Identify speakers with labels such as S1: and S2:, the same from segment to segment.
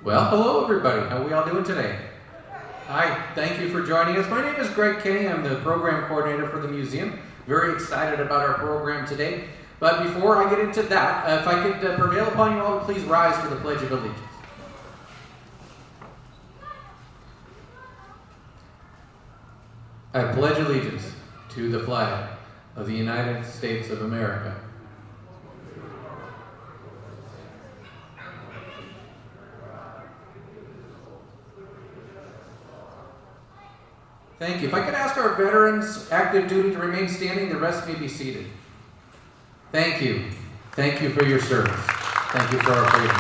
S1: Well, hello everybody. How are we all doing today? Hi, thank you for joining us. My name is Greg Kinney. I'm the program coordinator for the museum. Very excited about our program today. But before I get into that, if I could prevail upon you all to please rise for the Pledge of Allegiance. I pledge allegiance to the flag of the United States of America. Thank you. If I could ask our veterans active duty to remain standing, the rest may be seated. Thank you. Thank you for your service. Thank you for our freedom.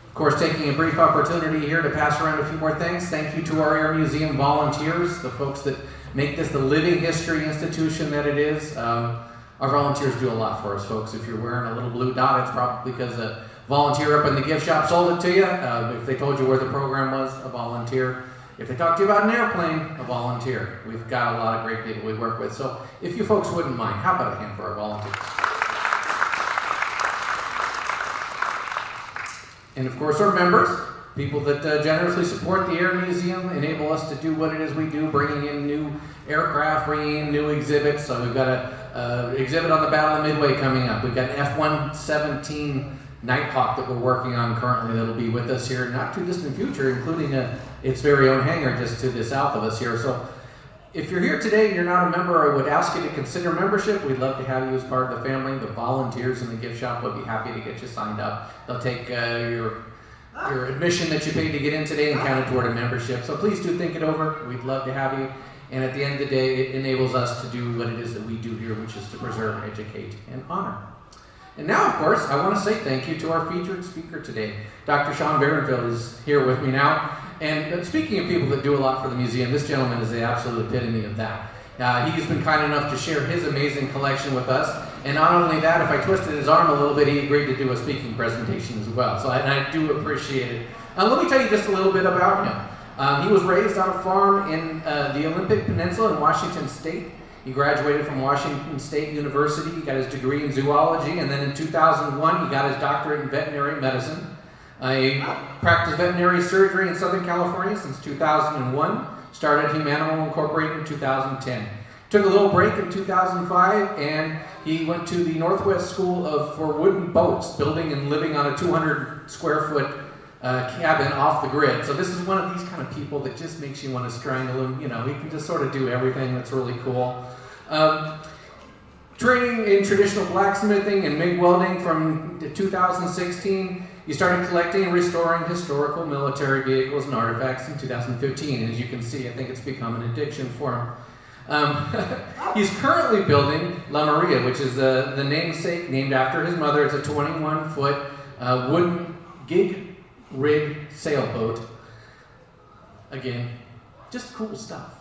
S1: Of course, taking a brief opportunity here to pass around a few more things. Thank you to our Air Museum volunteers, the folks that make this the living history institution that it is. Our volunteers do a lot for us, folks. If you're wearing a little blue dot, it's probably because a volunteer up in the gift shop sold it to you. If they told you where the program was, a volunteer. If they talked to you about an airplane, a volunteer. We've got a lot of great people we work with. So if you folks wouldn't mind, how about a hand for our volunteers? And of course our members, people that generously support the Air Museum, enable us to do what it is we do, bringing in new aircraft, bringing in new exhibits. So we've got an exhibit on the Battle of Midway coming up. We've got an F-117 Nighthawk that we're working on currently that'll be with us here not too distant future, including its very own hangar just to the south of us here. So if you're here today and you're not a member, I would ask you to consider membership. We'd love to have you as part of the family. The volunteers in the gift shop would be happy to get you signed up. They'll take your admission that you paid to get in today and count it toward a membership. So please do think it over. We'd love to have you. And at the end of the day, it enables us to do what it is that we do here, which is to preserve, educate, and honor. And now, of course, I want to say thank you to our featured speaker today. Dr. Sean Barenfield is here with me now. And speaking of people that do a lot for the museum, this gentleman is the absolute epitome of that. He's been kind enough to share his amazing collection with us. And not only that, if I twisted his arm a little bit, he agreed to do a speaking presentation as well. So I do appreciate it. Let me tell you just a little bit about him. He was raised on a farm in the Olympic Peninsula in Washington State. He graduated from Washington State University. He got his degree in zoology, and then in 2001, he got his doctorate in veterinary medicine. He practiced veterinary surgery in Southern California since 2001. Started Humanimal Incorporated in 2010. Took a little break in 2005, and he went to the Northwest School for Wooden Boats, building and living on a 200 square foot cabin off the grid. So this is one of these kind of people that just makes you want to strangle him. You know, he can just sort of do everything. That's really cool. Training in traditional blacksmithing and MIG welding from 2016. He started collecting and restoring historical military vehicles and artifacts in 2015. And as you can see, I think it's become an addiction for him. He's currently building La Maria, which is the namesake named after his mother. It's a 21-foot wooden gig rig sailboat. Again, just cool stuff.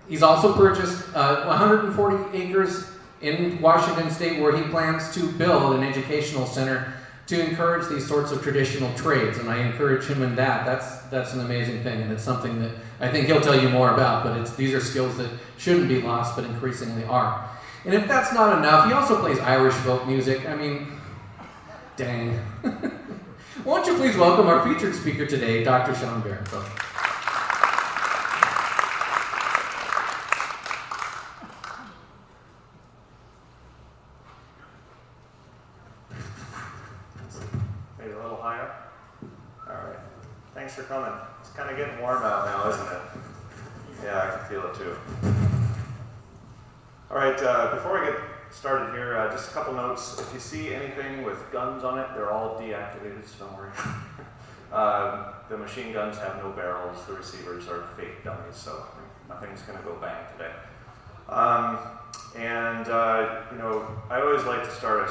S1: He's also purchased 140 acres in Washington State where he plans to build an educational center to encourage these sorts of traditional trades, and I encourage him in that. That's an amazing thing, and it's something that I think he'll tell you more about, but these are skills that shouldn't be lost, but increasingly are. And if that's not enough, he also plays Irish folk music. I mean, dang. Won't you please welcome our featured speaker today, Dr. Sean Barenfield.
S2: Maybe a little higher? All right. Thanks for coming. It's kind of getting warm out now, isn't it? Yeah, I can feel it too. All right, before I get started here, just a couple notes. If you see anything with guns on it, they're all deactivated, so don't worry. The machine guns have no barrels. The receivers are fake dummies, so nothing's going to go bang today. You know, I always like to start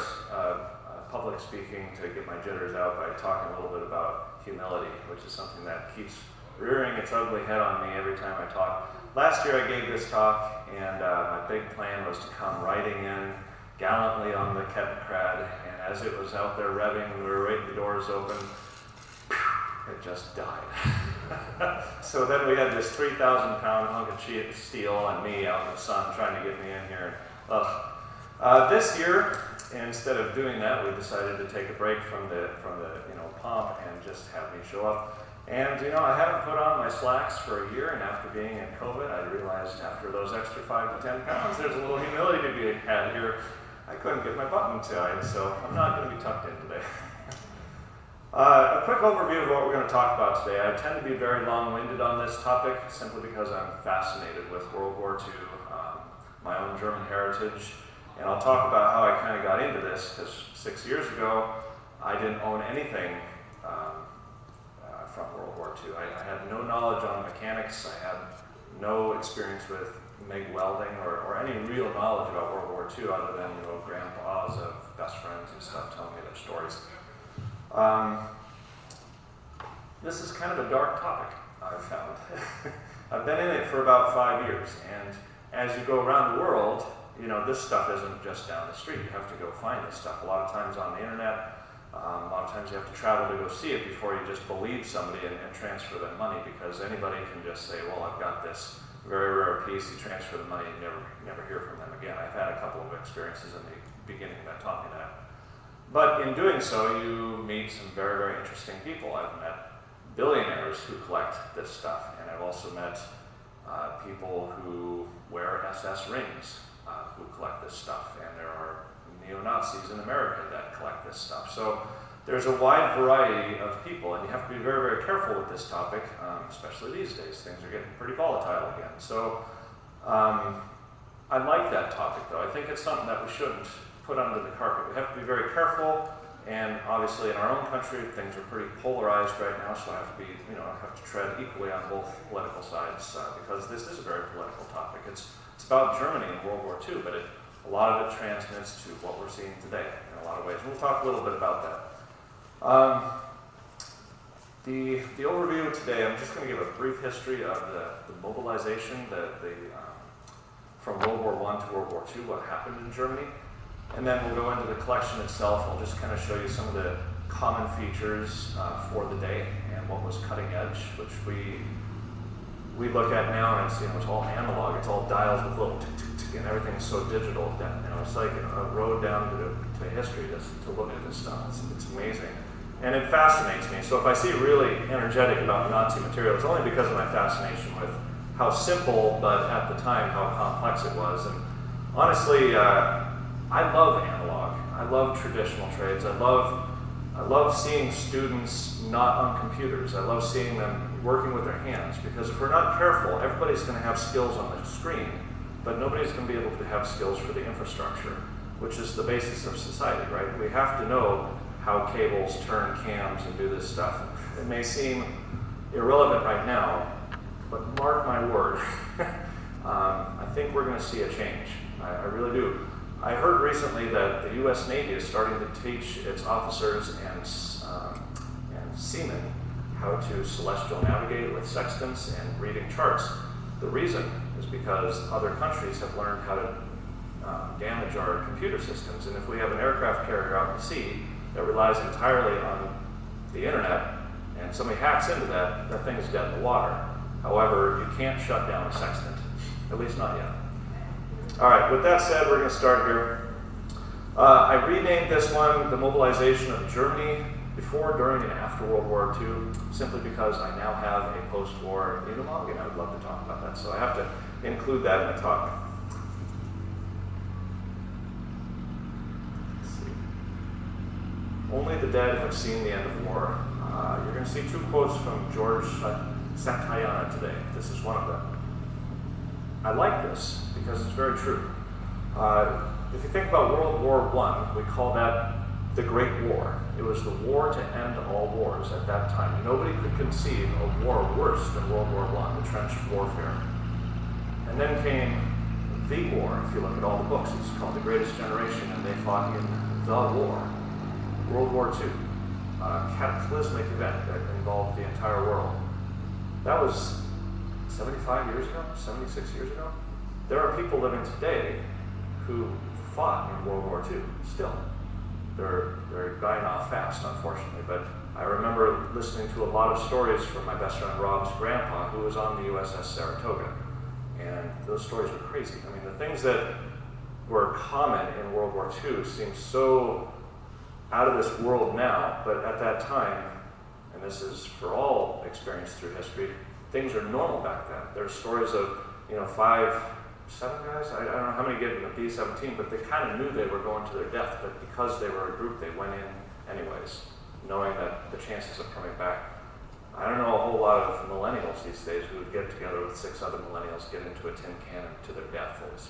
S2: public speaking to get my jitters out by talking a little bit about humility, which is something that keeps rearing its ugly head on me every time I talk. Last year I gave this talk, and my big plan was to come riding in gallantly on the Kettenkrad, and as it was out there revving and we were waiting the doors open, it just died. So then we had this 3,000-pound hunk of steel and me out in the sun trying to get me in here. This year, instead of doing that, we decided to take a break from the pomp and just have me show up. And I haven't put on my slacks for a year, and after being in COVID, I realized after those extra 5 to 10 pounds, there's a little humility to be had here. I couldn't get my button tied, so I'm not going to be tucked in today. A quick overview of what we're going to talk about today. I tend to be very long-winded on this topic simply because I'm fascinated with World War II, my own German heritage, and I'll talk about how I kind of got into this, because 6 years ago, I didn't own anything from World War II. I had no knowledge on mechanics. I had no experience with MIG welding or any real knowledge about World War II other than grandpas of best friends and stuff telling me their stories. This is kind of a dark topic, I've found. I've been in it for about 5 years, and as you go around the world, this stuff isn't just down the street. You have to go find this stuff. A lot of times on the internet, a lot of times you have to travel to go see it before you just believe somebody and transfer them money, because anybody can just say, well, I've got this very rare piece, you transfer the money, and never hear from them again. I've had a couple of experiences in the beginning that taught me that. But in doing so, you meet some very, very interesting people. I've met billionaires who collect this stuff, and I've also met people who wear SS rings who collect this stuff, and there are neo-Nazis in America that collect this stuff. So there's a wide variety of people, and you have to be very, very careful with this topic, especially these days. Things are getting pretty volatile again. So I like that topic, though. I think it's something that we shouldn't put under the carpet. We have to be very careful, and obviously in our own country, things are pretty polarized right now, so I have to be, I have to tread equally on both political sides, because this is a very political topic. It's about Germany and World War II, but a lot of it transmits to what we're seeing today in a lot of ways. We'll talk a little bit about that. The overview today, I'm just going to give a brief history of the mobilization from World War I to World War II, what happened in Germany. And then we'll go into the collection itself. I'll just kind of show you some of the common features for the day and what was cutting edge, which we look at now, and it's all analog. It's all dials with little tick, tick, tick, and everything's so digital. It's like a road down to history to look at this stuff. It's amazing. And it fascinates me. So if I see really energetic about Nazi material, it's only because of my fascination with how simple, but at the time, how complex it was. And honestly, I love analog. I love traditional trades. I love seeing students not on computers. I love seeing them working with their hands, because if we're not careful, everybody's going to have skills on the screen, but nobody's going to be able to have skills for the infrastructure, which is the basis of society, right? We have to know how cables turn cams and do this stuff. It may seem irrelevant right now, but mark my word, I think we're going to see a change. I really do. I heard recently that the U.S. Navy is starting to teach its officers and seamen how to celestial navigate with sextants and reading charts. The reason is because other countries have learned how to damage our computer systems, and if we have an aircraft carrier out at sea that relies entirely on the internet, and somebody hacks into that, that thing is dead in the water. However, you can't shut down a sextant, at least not yet. All right, with that said, we're going to start here. I renamed this one the mobilization of Germany before, during, and after World War II, simply because I now have a post-war Unimog, and I would love to talk about that. So I have to include that in the talk. Let's see. Only the dead have seen the end of war. You're going to see 2 quotes from George Santayana today. This is one of them. I like this because it's very true. If you think about World War I, we call that the Great War. It was the war to end all wars at that time. Nobody could conceive a war worse than World War I, the trench warfare. And then came the war. If you look at all the books, it's called The Greatest Generation, and they fought in the war. World War II, a cataclysmic event that involved the entire world. That was 75 years ago, 76 years ago. There are people living today who fought in World War II still. They're dying off fast, unfortunately, but I remember listening to a lot of stories from my best friend Rob's grandpa, who was on the USS Saratoga, and those stories were crazy. I mean, the things that were common in World War II seem so out of this world now, but at that time, and this is for all experience through history, things are normal back then. There's stories of, 5, 7 guys, I don't know how many get in the B-17, but they kind of knew they were going to their death, but because they were a group, they went in anyways, knowing that the chances of coming back. I don't know a whole lot of millennials these days who would get together with 6 other millennials, get into a tin cannon to their death. It's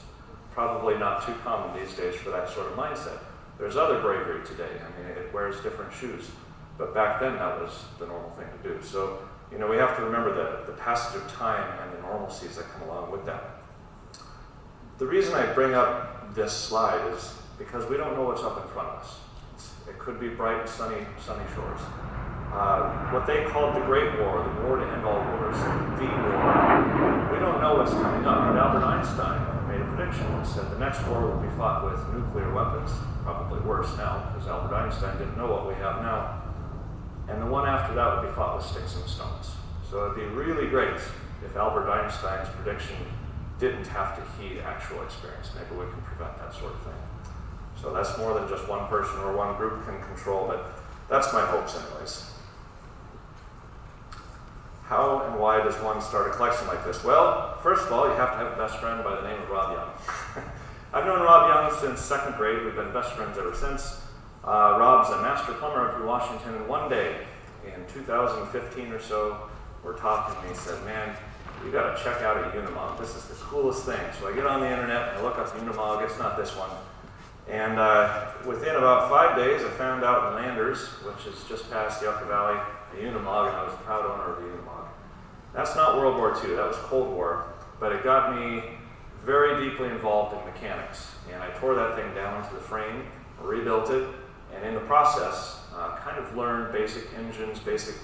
S2: probably not too common these days for that sort of mindset. There's other bravery today. I mean, it wears different shoes. But back then, that was the normal thing to do. So, we have to remember the passage of time and the normalcies that come along with that. The reason I bring up this slide is because we don't know what's up in front of us. It could be bright, sunny shores. What they called the Great War, the war to end all wars, the war, we don't know what's coming up. And Albert Einstein made a prediction and said the next war will be fought with nuclear weapons, probably worse now, because Albert Einstein didn't know what we have now. And the one after that would be fought with sticks and stones. So it'd be really great if Albert Einstein's prediction didn't have to heed actual experience. Maybe we can prevent that sort of thing. So that's more than just one person or one group can control, but that's my hopes anyways. How and why does one start a collection like this? Well, first of all, you have to have a best friend by the name of Rob Young. I've known Rob Young since 2nd grade. We've been best friends ever since. Rob's a master plumber up in Washington, and one day in 2015 or so, we're talking, and he said, man, you got to check out a Unimog. This is the coolest thing. So I get on the internet, and I look up Unimog. It's not this one. And within about 5 days, I found out in Landers, which is just past Yucca Valley, a Unimog, and I was a proud owner of a Unimog. That's not World War II, that was Cold War, but it got me very deeply involved in mechanics. And I tore that thing down to the frame, rebuilt it, and in the process, kind of learned basic engines, basic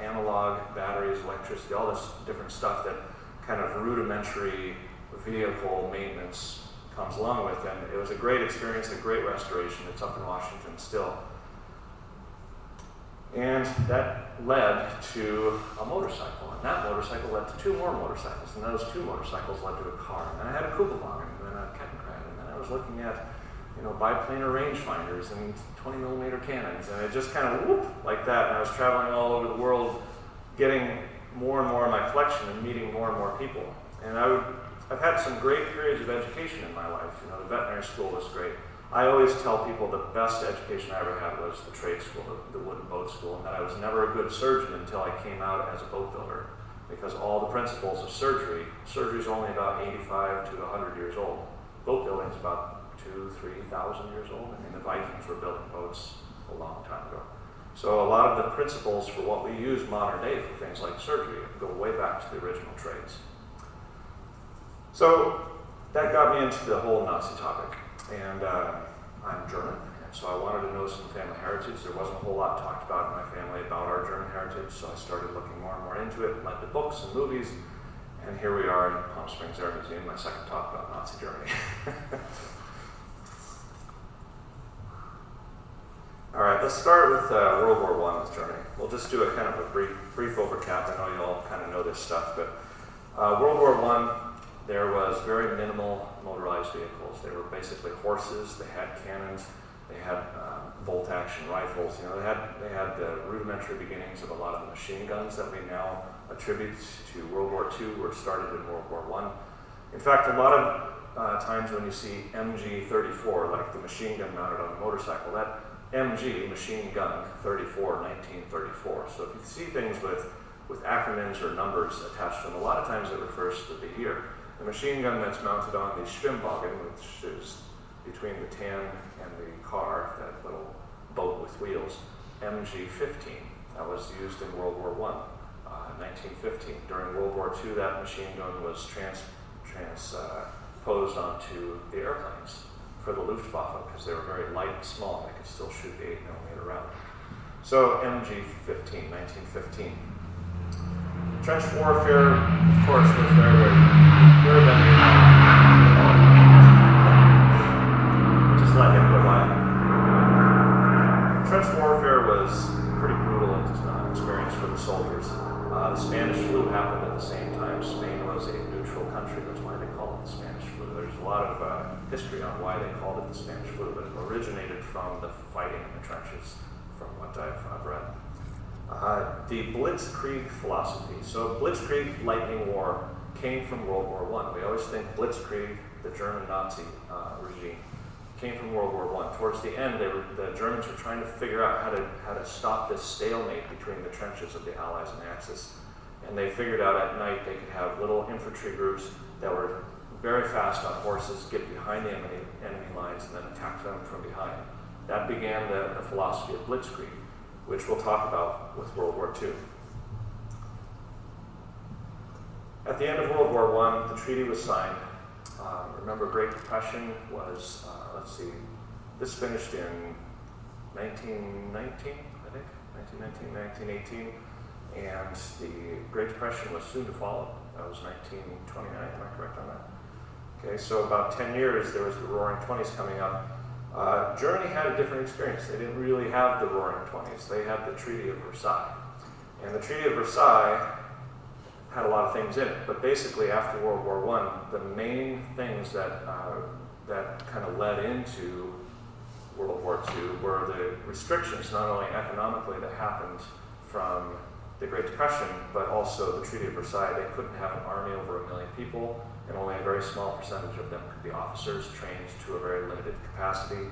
S2: analog, batteries, electricity, all this different stuff that kind of rudimentary vehicle maintenance comes along with. And it was a great experience, a great restoration. It's up in Washington still. And that led to a motorcycle, and that motorcycle led to 2 more motorcycles, and those 2 motorcycles led to a car, and then I had a Kugelwagen, and then a Kettenkrad, and then I was looking at, biplanar rangefinders and 20mm cannons, and it just kind of whoop like that, and I was traveling all over the world, getting more and more of my collection and meeting more and more people. And I've had some great periods of education in my life. The veterinary school was great. I always tell people the best education I ever had was the trade school, the wooden boat school, and that I was never a good surgeon until I came out as a boat builder, because all the principles of surgery is only about 85 to 100 years old. Boat building is about 2,000-3,000 years old. I mean, the Vikings were building boats a long time ago. So a lot of the principles for what we use modern day for things like surgery go way back to the original trades. So that got me into the whole Nazi topic. And I'm German, and so I wanted to know some family heritage. There wasn't a whole lot talked about in my family about our German heritage, so I started looking more and more into it, led to books and movies, and here we are in Palm Springs Air Museum, my second talk about Nazi Germany. All right, let's start with World War I with Germany. We'll just do a kind of a brief overcap. I know you all kind of know this stuff, but World War I, there was very minimal motorized vehicles. They were basically horses. They had cannons. They had bolt-action rifles. They had the rudimentary beginnings of a lot of the machine guns that we now attribute to World War II were started in World War I. In fact, a lot of times when you see MG-34, like the machine gun mounted on a motorcycle, that MG, machine gun 34, 1934. So if you see things with acronyms or numbers attached to them, a lot of times it refers to the year. The machine gun that's mounted on the Schwimmwagen, which is between the tan and the car, that little boat with wheels, MG-15. That was used in World War I, 1915. During World War II, that machine gun was transposed onto the airplanes for the Luftwaffe, because they were very light and small, and they could still shoot the 8mm round. So MG-15, 1915. Trench warfare, of course, was very just let him go by. Trench warfare was pretty brutal experience for the soldiers. The Spanish flu happened at the same time. Spain was a neutral country, that's why they call it it the Spanish flu. There's a lot of history on why they called it the Spanish flu, but it originated from the fighting in the trenches, from what I've read. The Blitzkrieg philosophy. So Blitzkrieg, lightning war, came from World War I. We always think Blitzkrieg, the German Nazi regime, came from World War I. Towards the end, the Germans were trying to figure out how to stop this stalemate between the trenches of the Allies and the Axis. And they figured out at night they could have little infantry groups that were very fast on horses, get behind the enemy lines, and then attack them from behind. That began the philosophy of Blitzkrieg, which we'll talk about with World War II. At the end of World War I, the treaty was signed. Remember, Great Depression was, this finished in 1919, I think, 1918, and the Great Depression was soon to follow. That was 1929, am I correct on that? Okay, so about 10 years, there was the Roaring Twenties coming up. Germany had a different experience. They didn't really have the Roaring Twenties. They had the Treaty of Versailles. And the Treaty of Versailles had a lot of things in it, but basically after World War I, the main things that kind of led into World War II were the restrictions, not only economically, that happened from the Great Depression, but also the Treaty of Versailles. They couldn't have an army over 1 million people, and only a very small percentage of them could be officers trained to a very limited capacity.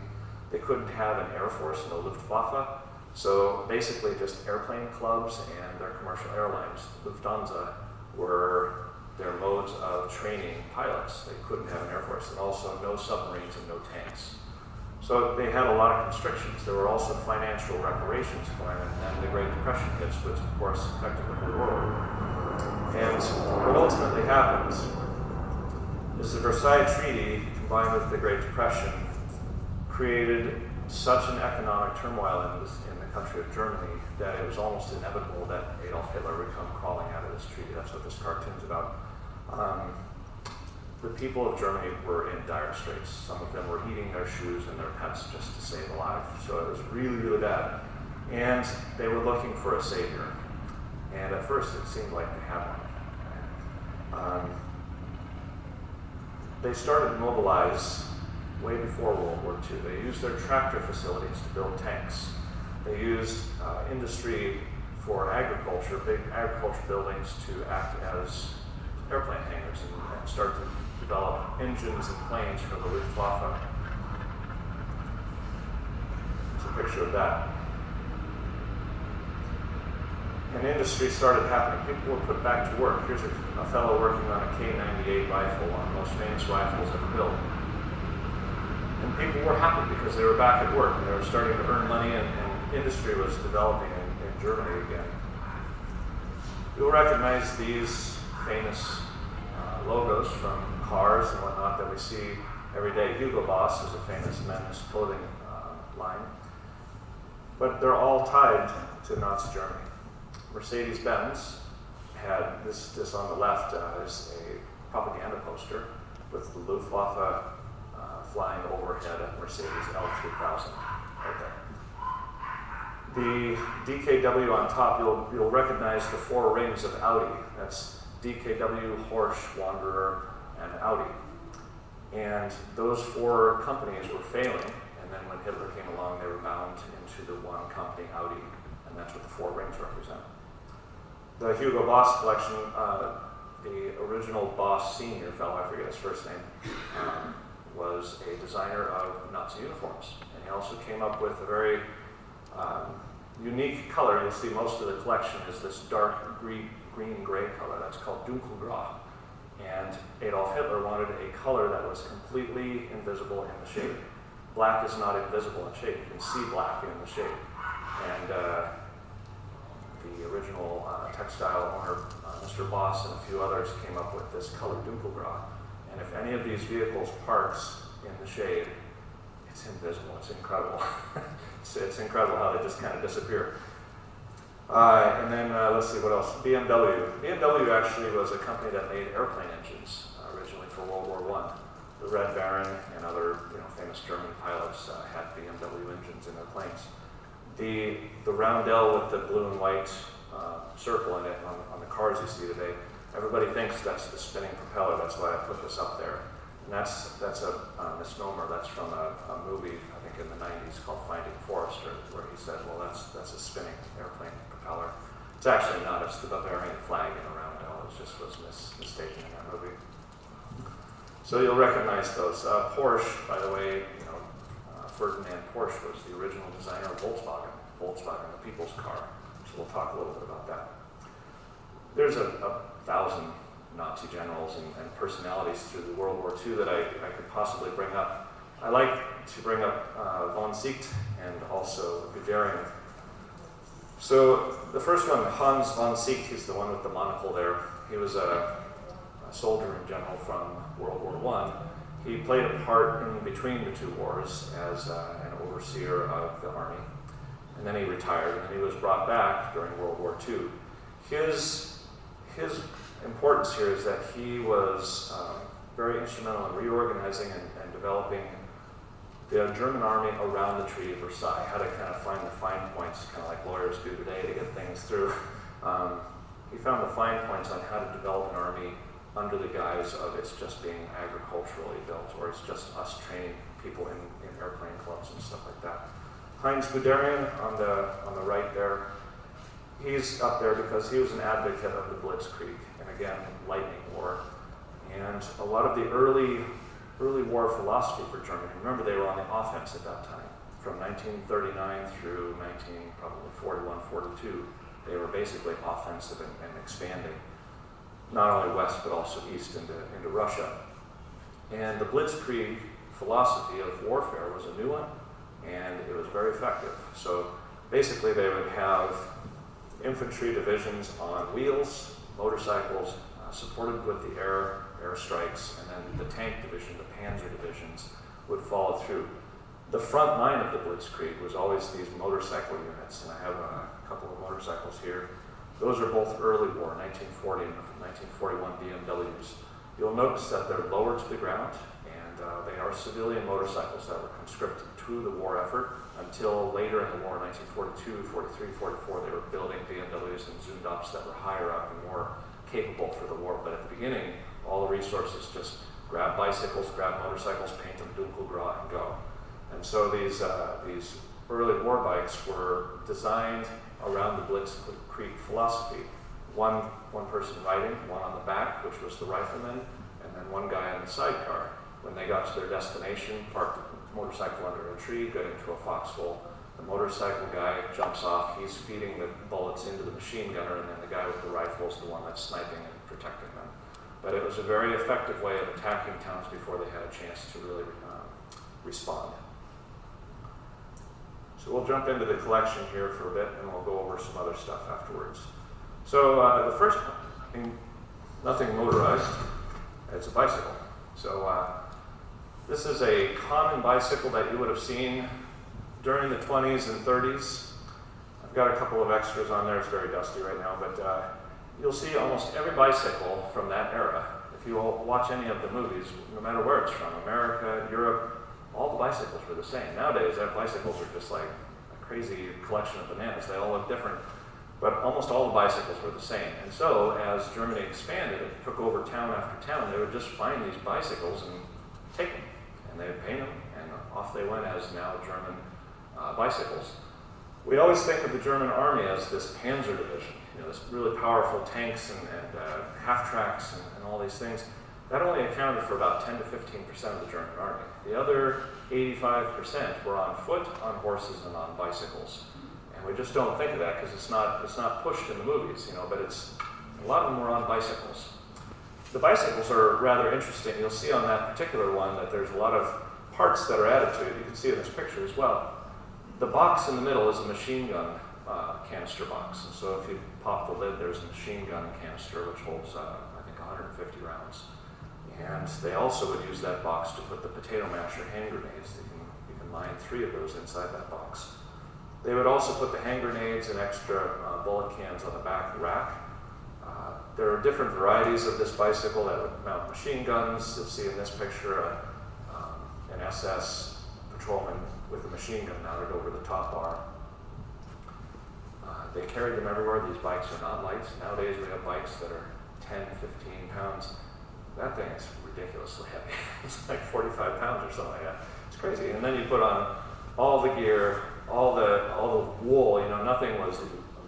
S2: They couldn't have an air force in the Luftwaffe, so basically just airplane clubs and their commercial airlines. Lufthansa were their modes of training pilots. They couldn't have an air force, and also no submarines and no tanks. So they had a lot of constrictions. There were also financial reparations going on, and the Great Depression hits, which of course affected the world. And what ultimately happened is the Versailles Treaty, combined with the Great Depression, created such an economic turmoil in the country of Germany that it was almost inevitable that Adolf Hitler would come crawling out of this treaty. That's what this cartoon's about. The people of Germany were in dire straits. Some of them were eating their shoes and their pets just to stay alive. So it was really, really bad. And they were looking for a savior. And at first it seemed like they had one. They started to mobilize way before World War II. They used their tractor facilities to build tanks. They used industry for agriculture, big agriculture buildings, to act as airplane hangars and start to develop engines and planes for the Luftwaffe. It's a picture of that. And industry started happening. People were put back to work. Here's a fellow working on a K98 rifle, one of the most famous rifles ever built. And people were happy because they were back at work and they were starting to earn money, and industry was developing in Germany again. You'll recognize these famous logos from cars and whatnot that we see every day. Hugo Boss is a famous men's clothing line. But they're all tied to Nazi Germany. Mercedes-Benz had this on the left is a propaganda poster with the Luftwaffe flying overhead at Mercedes L3000 right there. The DKW on top, you'll recognize the four rings of Audi. That's DKW, Horsch, Wanderer, and Audi. And those four companies were failing, and then when Hitler came along, they were bound into the one company, Audi, and that's what the four rings represent. The Hugo Boss collection, the original Boss senior fellow, I forget his first name, was a designer of Nazi uniforms. And he also came up with a very unique color. You'll see most of the collection is this dark green-gray color. That's called Dunkelgrau. And Adolf Hitler wanted a color that was completely invisible in the shade. Black is not invisible in shade. You can see black in the shade. And the original textile owner, Mr. Boss, and a few others came up with this color Dunkelgrau. And if any of these vehicles parks in the shade, it's invisible. It's incredible. It's incredible how they just kind of disappear. And then let's see what else. BMW. BMW actually was a company that made airplane engines originally for World War I. The Red Baron and other famous German pilots had BMW engines in their planes. The roundel with the blue and white circle in it on the cars you see today, Everybody thinks that's the spinning propeller. That's why I put this up there. And that's a misnomer. That's from a movie, I think in the 90s, called Finding Forrester, where he said, well, that's a spinning airplane propeller. It's actually not. It's the Bavarian flag in a roundel. It just was mistaken in that movie. So you'll recognize those. Porsche, by the way, Ferdinand Porsche was the original designer of Volkswagen, the people's car. So we'll talk a little bit about that. There's a thousand Nazi generals and personalities through the World War II that I could possibly bring up. I like to bring up von Sicht and also Guderian. So the first one, Hans von Sicht, is the one with the monocle there. He was a soldier in general from World War I. He played a part in between the two wars as an overseer of the army. And then he retired, and then he was brought back during World War II. His importance here is that he was very instrumental in reorganizing and developing the German army around the Treaty of Versailles, how to kind of find the fine points, kind of like lawyers do today to get things through. He found the fine points on how to develop an army under the guise of it's just being agriculturally built, or it's just us training people in airplane clubs and stuff like that. Heinz Guderian on the right there, he's up there because he was an advocate of the Blitzkrieg, and again, lightning war. And a lot of the early war philosophy for Germany, remember they were on the offense at that time. From 1939 through 1941, 42, they were basically offensive and expanding, not only west but also east into Russia. And the Blitzkrieg philosophy of warfare was a new one, and it was very effective. So basically they would have infantry divisions on wheels, motorcycles, supported with the air strikes, and then the tank division, the Panzer divisions, would follow through. The front line of the Blitzkrieg was always these motorcycle units, and I have a couple of motorcycles here. Those are both early war, 1940 and 1941 BMWs. You'll notice that they're lower to the ground, and they are civilian motorcycles that were conscripted to the war effort until later in the war, 1942, 43, 44, they were building BMWs and Zundaps that were higher up and more capable for the war. But at the beginning, all the resources just grab bicycles, grab motorcycles, paint them Dunkelgrau, and go. And so these early war bikes were designed around the Blitzkrieg philosophy. One person riding, one on the back, which was the rifleman, and then one guy on the sidecar. When they got to their destination, parked the motorcycle under a tree, got into a foxhole. The motorcycle guy jumps off, he's feeding the bullets into the machine gunner, and then the guy with the rifle is the one that's sniping and protecting them. But it was a very effective way of attacking towns before they had a chance to really respond. So we'll jump into the collection here for a bit, and we'll go over some other stuff afterwards. So the first one, nothing motorized, it's a bicycle. So this is a common bicycle that you would have seen during the 20s and 30s. I've got a couple of extras on there, it's very dusty right now, but you'll see almost every bicycle from that era. If you watch any of the movies, no matter where it's from, America, Europe, all the bicycles were the same. Nowadays, our bicycles are just like a crazy collection of bananas. They all look different, but almost all the bicycles were the same. And so, as Germany expanded, it took over town after town. They would just find these bicycles and take them, and they would paint them, and off they went as now German bicycles. We always think of the German army as this Panzer division, this really powerful tanks and half-tracks and all these things. That only accounted for about 10 to 15% of the German army. The other 85% were on foot, on horses, and on bicycles. And we just don't think of that because it's not pushed in the movies, but a lot of them were on bicycles. The bicycles are rather interesting. You'll see on that particular one that there's a lot of parts that are added to it. You can see in this picture as well. The box in the middle is a machine gun canister box. And so if you pop the lid, there's a machine gun canister which holds, I think, 150 rounds. And they also would use that box to put the potato masher hand grenades. You can line 3 of those inside that box. They would also put the hand grenades and extra bullet cans on the back rack. There are different varieties of this bicycle that would mount machine guns. You'll see in this picture an SS patrolman with a machine gun mounted over the top bar. They carried them everywhere. These bikes are not light. Nowadays we have bikes that are 10, 15 pounds. That thing is ridiculously heavy. It's like 45 pounds or something like that. It's crazy. And then you put on all the gear, all the wool. You know, nothing was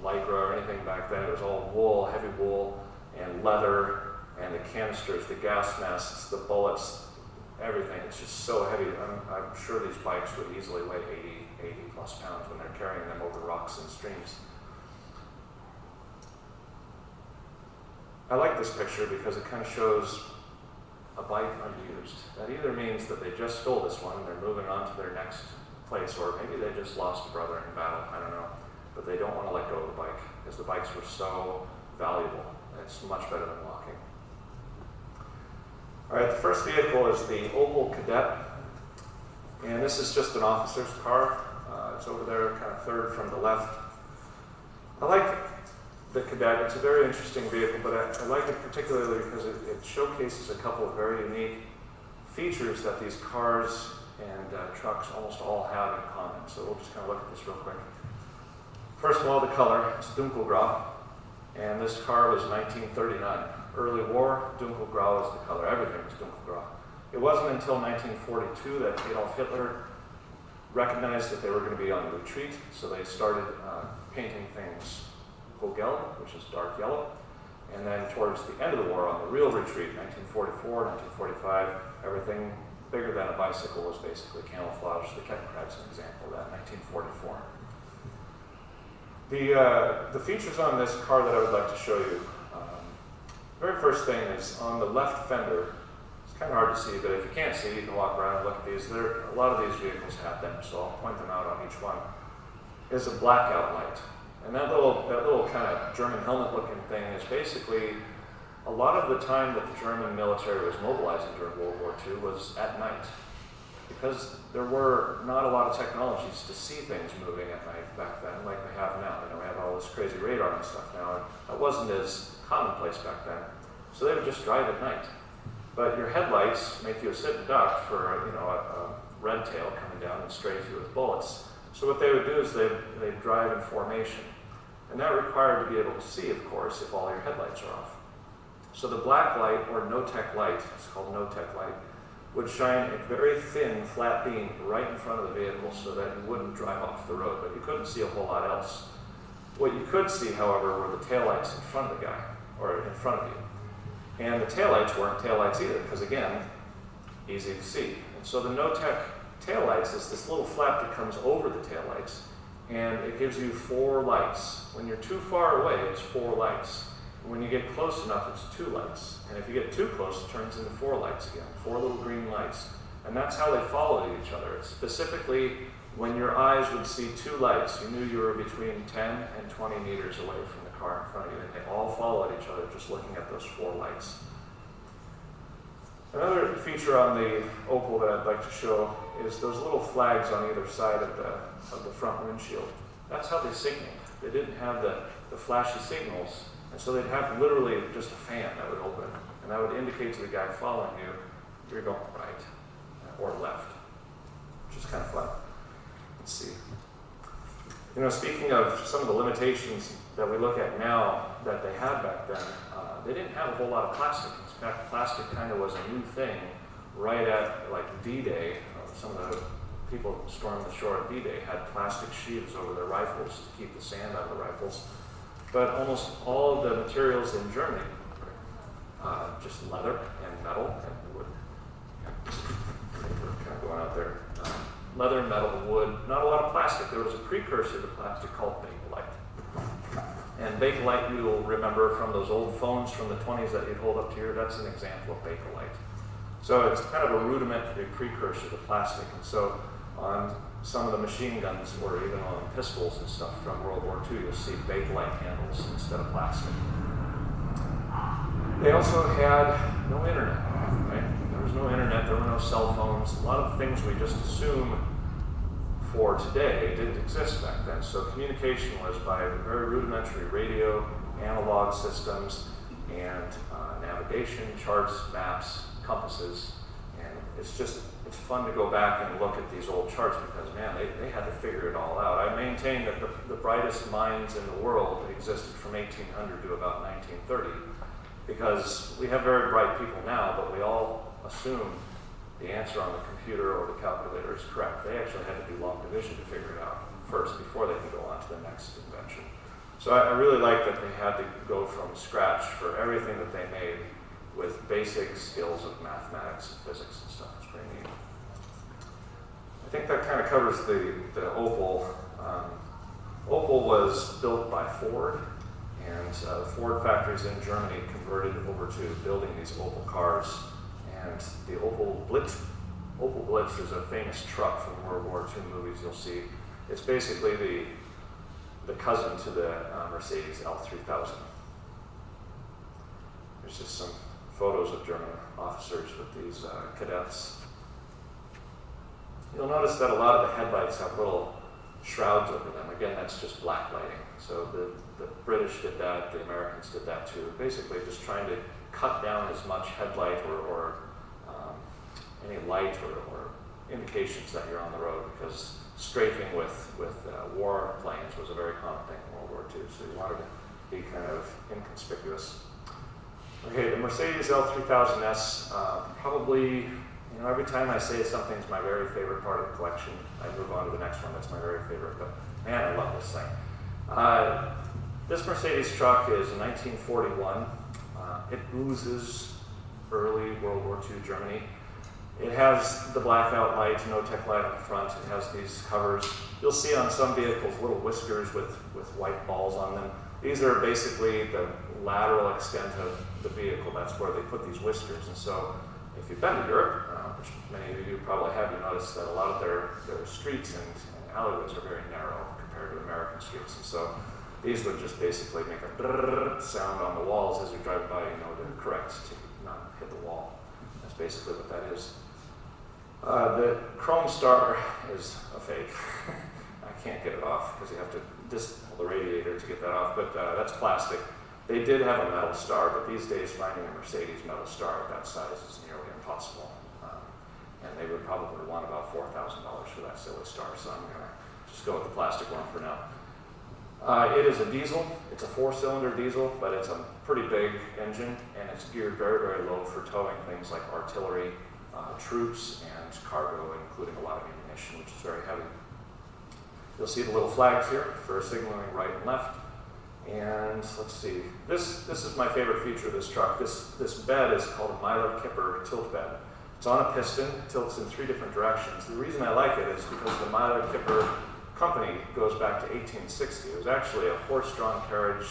S2: Lycra or anything back then. It was all wool, heavy wool, and leather, and the canisters, the gas masks, the bullets, everything. It's just so heavy. I'm sure these bikes would easily weigh 80 plus pounds when they're carrying them over rocks and streams. I like this picture because it kind of shows a bike unused. That either means that they just stole this one and they're moving on to their next place, or maybe they just lost a brother in battle, I don't know. But they don't want to let go of the bike because the bikes were so valuable. It's much better than walking. All right, the first vehicle is the Opel Kadett. And this is just an officer's car. It's over there, kind of third from the left. I like the Kadett. It's a very interesting vehicle, but I like it particularly because it showcases a couple of very unique features that these cars and trucks almost all have in common. So we'll just kind of look at this real quick. First of all, the color. It's Dunkelgrau, and this car was 1939. Early war, Dunkelgrau was the color. Everything was Dunkelgrau. It wasn't until 1942 that Adolf Hitler recognized that they were going to be on retreat, so they started painting things Kogel, which is dark yellow. And then towards the end of the war, on the real retreat, 1944, 1945, everything bigger than a bicycle was basically camouflaged. The Kettenkraft's an example of that, 1944. The features on this car that I would like to show you, very first thing is on the left fender. It's kind of hard to see, but if you can't see, you can walk around and look at these. A lot of these vehicles have them, so I'll point them out on each one. Is a blackout light. And that little kind of German helmet-looking thing is basically a lot of the time that the German military was mobilizing during World War II was at night, because there were not a lot of technologies to see things moving at night back then like they have now. You know, we have all this crazy radar and stuff now, and that wasn't as commonplace back then. So they would just drive at night. But your headlights make you a sitting duck for a red tail coming down and strafe you with bullets. So what they would do is they'd drive in formation. And that required to be able to see, of course, if all your headlights are off. So the black light, or no-tech light, it's called no-tech light, would shine a very thin, flat beam right in front of the vehicle so that you wouldn't drive off the road, but you couldn't see a whole lot else. What you could see, however, were the taillights in front of the guy, or in front of you. And the taillights weren't taillights either, because again, easy to see. And so the no-tech taillights is this little flap that comes over the taillights, and it gives you 4 lights. When you're too far away, it's 4 lights. When you get close enough, it's 2 lights. And if you get too close, it turns into 4 lights again, 4 little green lights. And that's how they followed each other. It's specifically, when your eyes would see 2 lights, you knew you were between 10 and 20 meters away from the car in front of you, and they all followed each other just looking at those 4 lights. Another feature on the Opel that I'd like to show is those little flags on either side of the front windshield. That's how they signaled. They didn't have the flashy signals, and so they'd have literally just a fan that would open, and that would indicate to the guy following you, you're going right or left, which is kind of fun. Let's see. You know, speaking of some of the limitations that we look at now that they had back then, they didn't have a whole lot of plastic. In fact, plastic kind of was a new thing right at like D-Day. Some of the people storming the shore at D-Day had plastic sheaths over their rifles to keep the sand out of the rifles. But almost all of the materials in Germany, just leather and metal and wood. We're kind of going out there. Leather, metal, wood, not a lot of plastic. There was a precursor to plastic called Bakelite. And Bakelite you'll remember from those old phones from the 20s that you'd hold up to your, that's an example of Bakelite. So it's kind of a rudimentary precursor to plastic. And so on some of the machine guns or even on pistols and stuff from World War II, you'll see Bakelite handles instead of plastic. They also had no internet, right? There was no internet, there were no cell phones. A lot of the things we just assume for today didn't exist back then. So communication was by very rudimentary radio, analog systems, and navigation, charts, maps, compasses. And it's fun to go back and look at these old charts because, man, they had to figure it all out. I maintain that the brightest minds in the world existed from 1800 to about 1930. because we have very bright people now, but we all assume the answer on the computer or the calculator is correct. They actually had to do long division to figure it out first before they could go on to the next invention. So I really like that they had to go from scratch for everything that they made with basic skills of mathematics and physics and stuff. It's pretty neat. I think that kind of covers the Opel. Opel was built by Ford, and Ford factories in Germany converted over to building these Opel cars. And the Opel Blitz is a famous truck from World War II movies you'll see. It's basically the cousin to the Mercedes L3000. There's just some photos of German officers with these cadets. You'll notice that a lot of the headlights have little shrouds over them. Again, that's just black lighting. So the British did that, the Americans did that too. Basically just trying to cut down as much headlight or any light or indications that you're on the road, because strafing with war planes was a very common thing in World War II, so you wanted to be kind of inconspicuous. Okay, the Mercedes L3000S, probably, every time I say something's my very favorite part of the collection, I move on to the next one that's my very favorite, but man, I love this thing. This Mercedes truck is a 1941. It oozes early World War II Germany. It has the blackout light, no tech light on the front. It has these covers. You'll see on some vehicles little whiskers with white balls on them. These are basically the lateral extent of the vehicle. That's where they put these whiskers. And so if you've been to Europe, which many of you probably have, you notice that a lot of their streets and alleyways are very narrow compared to American streets. And so these would just basically make a brrrr sound on the walls as you drive by, to correct, to not hit the wall. That's basically what that is. The chrome star is a fake. I can't get it off because you have to disassemble the radiator to get that off, but that's plastic. They did have a metal star, but these days finding a Mercedes metal star of that size is nearly impossible. And they would probably want about $4,000 for that silly star, so I'm going to just go with the plastic one for now. It is a diesel. It's a 4-cylinder diesel, but it's a pretty big engine, and it's geared very, very low for towing things like artillery, troops, and cargo, including a lot of ammunition, which is very heavy. You'll see the little flags here for signaling right and left. And let's see, this is my favorite feature of this truck. This bed is called a Myler-Kipper tilt bed. It's on a piston, it tilts in 3 different directions. The reason I like it is because the Myler-Kipper company goes back to 1860. It was actually a horse-drawn carriage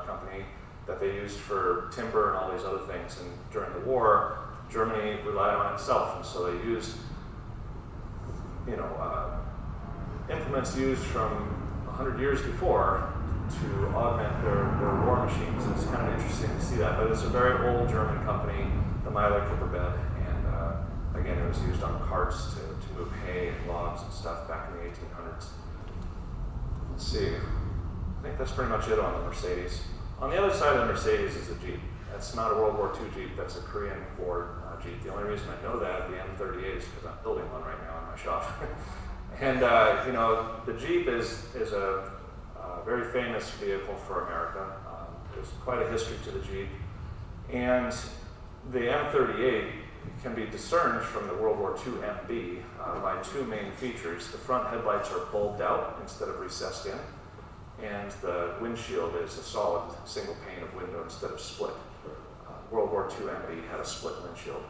S2: company that they used for timber and all these other things. And during the war, Germany relied on itself, and so they used, implements used from 100 years before to augment their war machines. It's kind of interesting to see that, but it's a very old German company, the Myler-Kipper bed, and again, it was used on carts to move hay and logs and stuff back in the 1800s. Let's see, I think that's pretty much it on the Mercedes. On the other side of the Mercedes is a Jeep. That's not a World War II Jeep, that's a Korean Ford Jeep. The only reason I know that, the M38, is because I'm building one right now in my shop. And the Jeep is a very famous vehicle for America. There's quite a history to the Jeep. And the M38 can be discerned from the World War II MB by 2 main features. The front headlights are bulbed out instead of recessed in, and the windshield is a solid single pane of window instead of split. World War II MB had a split windshield.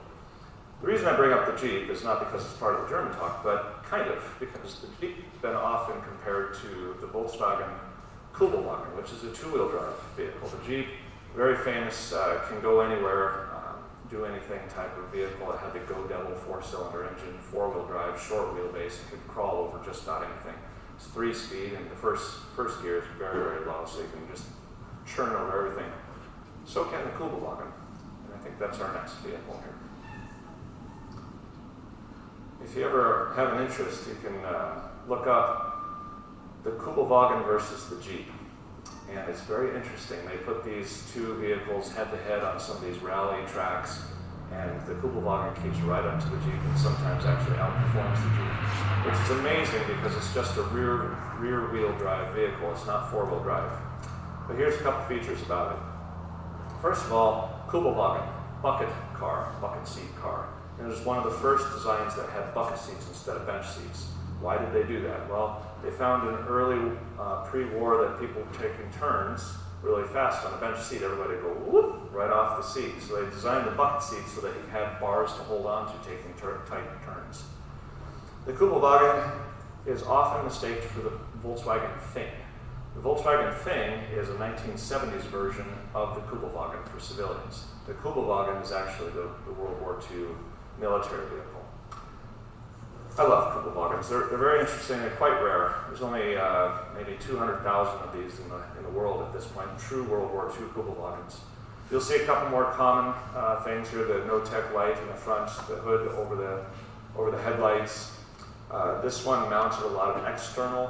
S2: The reason I bring up the Jeep is not because it's part of the German talk, but kind of, because the Jeep has been often compared to the Volkswagen Kubelwagen, which is a 2-wheel drive vehicle. The Jeep, very famous, can go anywhere, do anything type of vehicle. It had the Go Devil 4-cylinder engine, 4-wheel drive, short wheelbase. It could crawl over just about anything. It's 3-speed, and the first gear is very, very low, so you can just churn over everything. So can the Kubelwagen, and I think that's our next vehicle here. If you ever have an interest, you can look up the Kubelwagen versus the Jeep. And it's very interesting. They put these 2 vehicles head-to-head on some of these rally tracks, and the Kubelwagen keeps right up to the Jeep and sometimes actually outperforms the Jeep, which is amazing because it's just a rear-wheel drive vehicle. It's not 4-wheel drive. But here's a couple features about it. First of all, Kubelwagen, bucket car, bucket seat car. And it was one of the first designs that had bucket seats instead of bench seats. Why did they do that? Well, they found in early pre-war that people were taking turns really fast on a bench seat. Everybody would go whoop right off the seat. So they designed the bucket seat so that you had bars to hold on to taking tight turns. The Kubelwagen is often mistaken for the Volkswagen Thing. The Volkswagen Thing is a 1970s version of the Kubelwagen for civilians. The Kubelwagen is actually the World War II military vehicle. I love Kubelwagens. They're very interesting. They're quite rare. There's only maybe 200,000 of these in the world at this point, true World War II Kubelwagens. You'll see a couple more common things here, the no-tech light in the front, the hood over the headlights. This one mounted a lot of external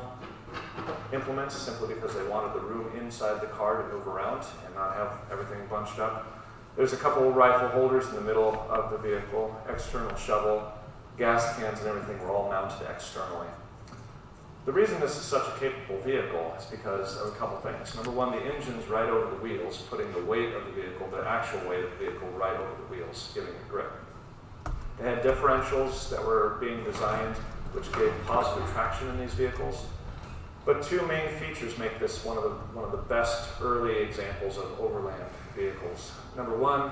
S2: implements simply because they wanted the room inside the car to move around and not have everything bunched up. There's a couple of rifle holders in the middle of the vehicle, external shovel, gas cans and everything were all mounted externally. The reason this is such a capable vehicle is because of a couple things. Number one, the engine's right over the wheels, putting the weight of the vehicle, the actual weight of the vehicle right over the wheels, giving it grip. They had differentials that were being designed which gave positive traction in these vehicles. But two main features make this one of the best early examples of overland vehicles. Number one,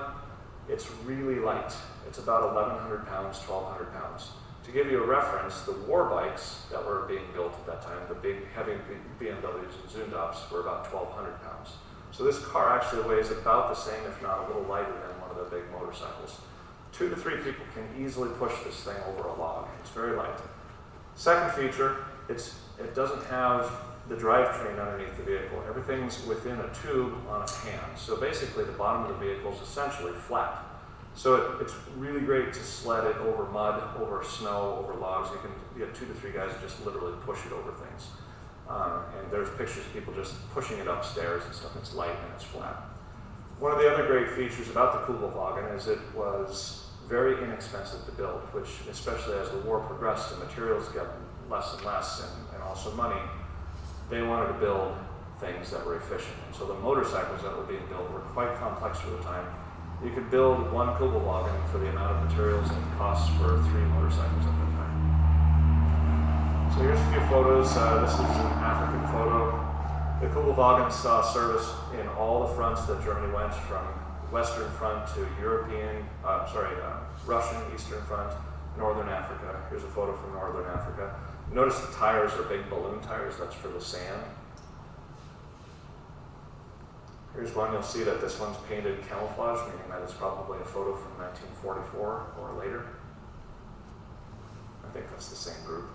S2: it's really light. It's about 1,100 pounds, 1,200 pounds. To give you a reference, the war bikes that were being built at that time, the big heavy BMWs and Zundaps, were about 1,200 pounds. So this car actually weighs about the same, if not a little lighter than one of the big motorcycles. 2 to 3 people can easily push this thing over a log. It's very light. Second feature, it doesn't have the drivetrain underneath the vehicle. Everything's within a tube on a pan. So basically the bottom of the vehicle is essentially flat. So it's really great to sled it over mud, over snow, over logs. You have 2 to 3 guys who just literally push it over things. And there's pictures of people just pushing it upstairs and stuff. It's light and it's flat. One of the other great features about the Kubelwagen is it was very inexpensive to build, which especially as the war progressed and materials got less and less and also money, they wanted to build things that were efficient. And so the motorcycles that were being built were quite complex for the time. You could build one Kubelwagen for the amount of materials and costs for 3 motorcycles at that time. So here's a few photos. This is an African photo. The Kubelwagen saw service in all the fronts that Germany went, from Western Front to Russian Eastern Front, Northern Africa. Here's a photo from Northern Africa. Notice the tires are big balloon tires. That's for the sand. Here's one. You'll see that this one's painted camouflage, meaning that it's probably a photo from 1944 or later. I think that's the same group.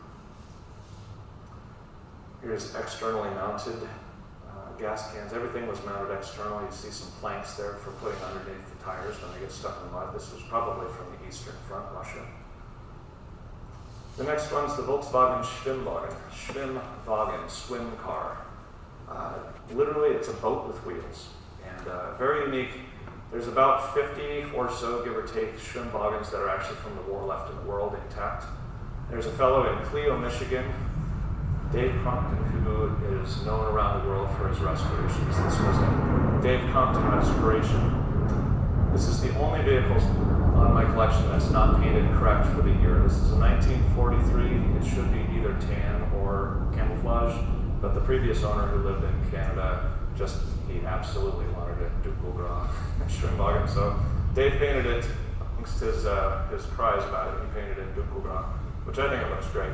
S2: Here's externally mounted gas cans. Everything was mounted externally. You see some planks there for putting underneath the tires when they get stuck in the mud. This was probably from the Eastern Front, Russia. The next one's the Volkswagen Schwimmwagen. Schwimmwagen, swim car. Literally, it's a boat with wheels, and very unique. There's about 50 or so, give or take, Schwimmwagens that are actually from the war left in the world intact. There's a fellow in Clio, Michigan, Dave Crompton, who is known around the world for his restorations. This was a Dave Crompton restoration. This is the only vehicle on my collection that's not painted correct for the year. This is a 1943. It should be either tan or camouflage. But the previous owner, who lived in Canada, he absolutely wanted a Duc-Gras Schwimmwagen. So Dave painted it, thanks to his cries about it, he painted it Duc-Gras, which I think it looks great.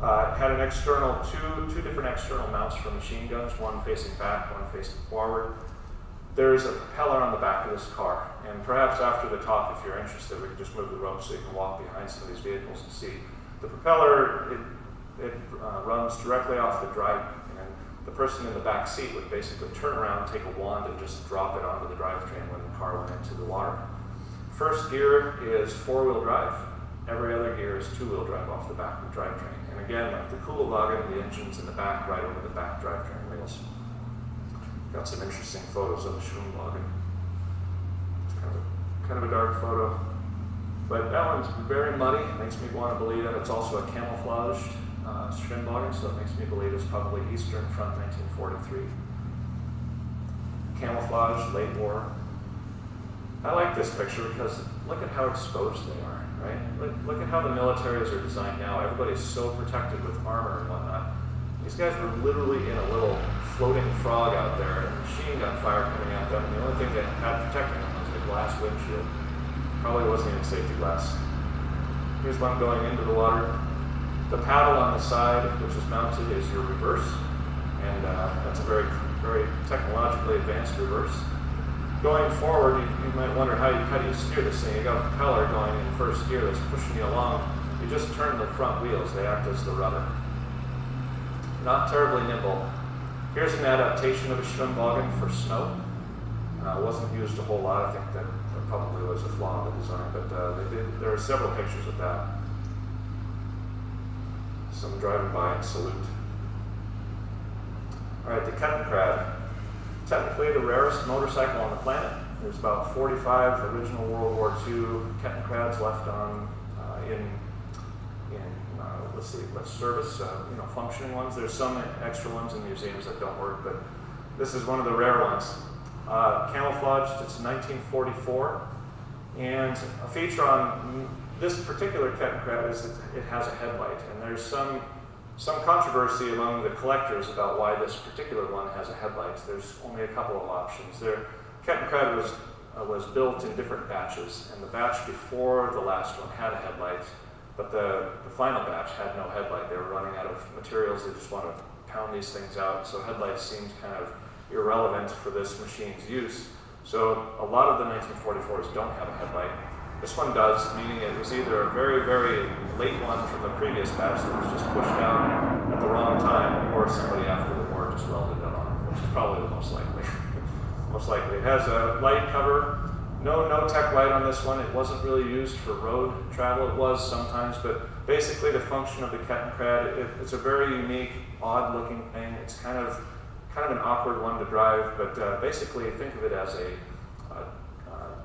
S2: It had an external, two different external mounts for machine guns, one facing back, one facing forward. There's a propeller on the back of this car, and perhaps after the talk, if you're interested, we can just move the rope so you can walk behind some of these vehicles and see. The propeller, it runs directly off the drive, and the person in the back seat would basically turn around, take a wand, and just drop it onto the drivetrain when the car went into the water. First gear is 4-wheel drive. Every other gear is 2-wheel drive off the back of the drivetrain. And again, like the Kubelwagen, the engine's in the back, right over the back drivetrain wheels. Got some interesting photos of the Schwimmwagen. It's kind of a dark photo. But that one's very muddy. It makes me want to believe that it's also a camouflaged Schwimmwagen, so it makes me believe it's probably Eastern Front 1943. Camouflage, late war. I like this picture because look at how exposed they are, right? Look at how the militaries are designed now. Everybody's so protected with armor and whatnot. These guys were literally in a little floating frog out there, and machine gun fire coming at them, and the only thing they had protecting them was a glass windshield. Probably wasn't even safety glass. Here's one going into the water. The paddle on the side, which is mounted, is your reverse, and that's a very, very technologically advanced reverse. Going forward, you might wonder how do you steer this thing? You got a propeller going in first gear that's pushing you along. You just turn the front wheels; they act as the rudder. Not terribly nimble. Here's an adaptation of a Schwimmwagen for snow. Wasn't used a whole lot. I think that probably was a flaw in the design, but there are several pictures of that. Some driving by and salute. All right, the Kettenkrad. Technically the rarest motorcycle on the planet. There's about 45 original World War II Kettenkrads left on let's see, service, functioning ones. There's some extra ones in museums that don't work, but this is one of the rare ones. Camouflaged, it's 1944, and a feature on this particular Kettenkrad is that it has a headlight, and there's some controversy among the collectors about why this particular one has a headlight. There's only a couple of options. Kettenkrad was built in different batches, and the batch before the last one had a headlight, but the final batch had no headlight. They were running out of materials. They just want to pound these things out, so headlights seemed kind of irrelevant for this machine's use. So a lot of the 1944s don't have a headlight. This one does, meaning it was either a very, very late one from the previous batch that was just pushed out at the wrong time, or somebody after the war just welded it on, which is probably the most likely. Most likely. It has a light cover. No tech light on this one. It wasn't really used for road travel. It was sometimes, but basically the function of the Kettenkrad, it's a very unique, odd-looking thing. It's kind of an awkward one to drive, but basically think of it as a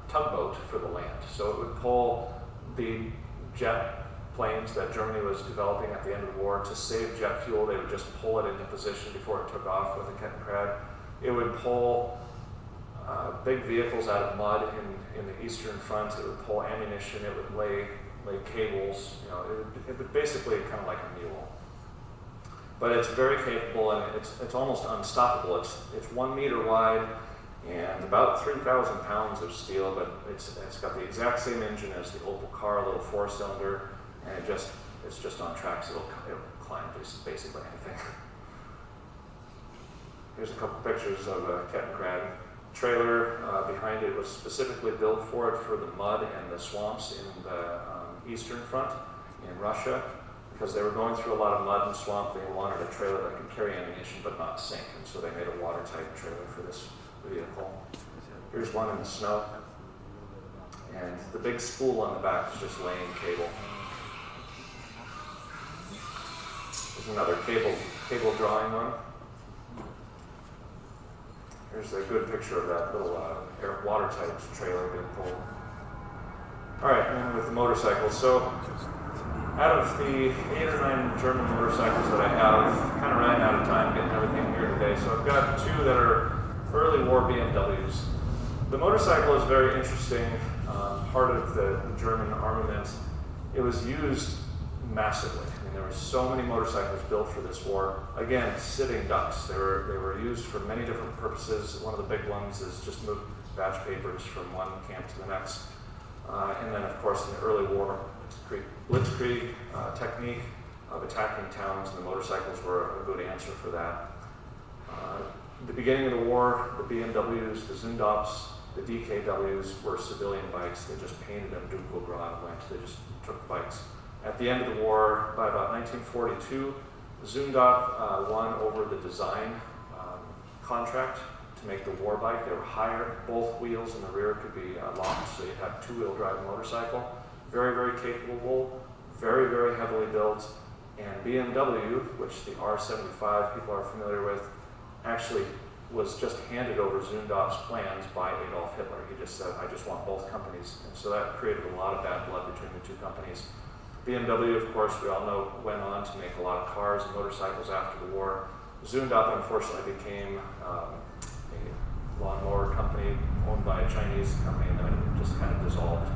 S2: tugboat for the land. So it would pull the jet planes that Germany was developing at the end of the war to save jet fuel. They would just pull it into position before it took off with a Kettenkrad. It would pull big vehicles out of mud in the eastern front. It would pull ammunition. It would lay cables. It would basically kind of like a mule. But it's very capable, and it's almost unstoppable. It's 1 meter wide and about 3,000 pounds of steel, but it's got the exact same engine as the Opel car, a little 4-cylinder, and it's just on tracks. It'll climb basically anything. Here's a couple pictures of a Kettenkrad. Trailer behind it was specifically built for it for the mud and the swamps in the eastern front in Russia. Because they were going through a lot of mud and swamp, they wanted a trailer that could carry ammunition but not sink, and so they made a watertight trailer for this vehicle. Here's one in the snow, and the big spool on the back is just laying cable. There's another cable drawing one. Here's a good picture of that little watertight trailer being pulled. All right, and with the motorcycles. So, out of the 8 or 9 German motorcycles that I have, kind of ran out of time getting everything here today, so I've got 2 that are early war BMWs. The motorcycle is very interesting, part of the German armament. It was used massively. I mean, there were so many motorcycles built for this war. Again, sitting ducks. They were used for many different purposes. One of the big ones is just move batch papers from one camp to the next. And then, of course, in the early war, blitzkrieg technique of attacking towns, and the motorcycles were a good answer for that. At the beginning of the war, the BMWs, the Zundaps, the DKWs were civilian bikes. They just painted them Dunkelgrad went. They just took bikes. At the end of the war, by about 1942, the Zundap won over the design contract to make the war bike. They were higher. Both wheels in the rear could be locked, so you had a 2-wheel drive motorcycle. Very, very capable, very, very heavily built. And BMW, which the R75 people are familiar with, actually was just handed over Zundap's plans by Adolf Hitler. He just said, I just want both companies. And so that created a lot of bad blood between the 2 companies. BMW, of course, we all know, went on to make a lot of cars and motorcycles after the war. Zundap, unfortunately, became lawnmower company owned by a Chinese company, and then it just kind of dissolved.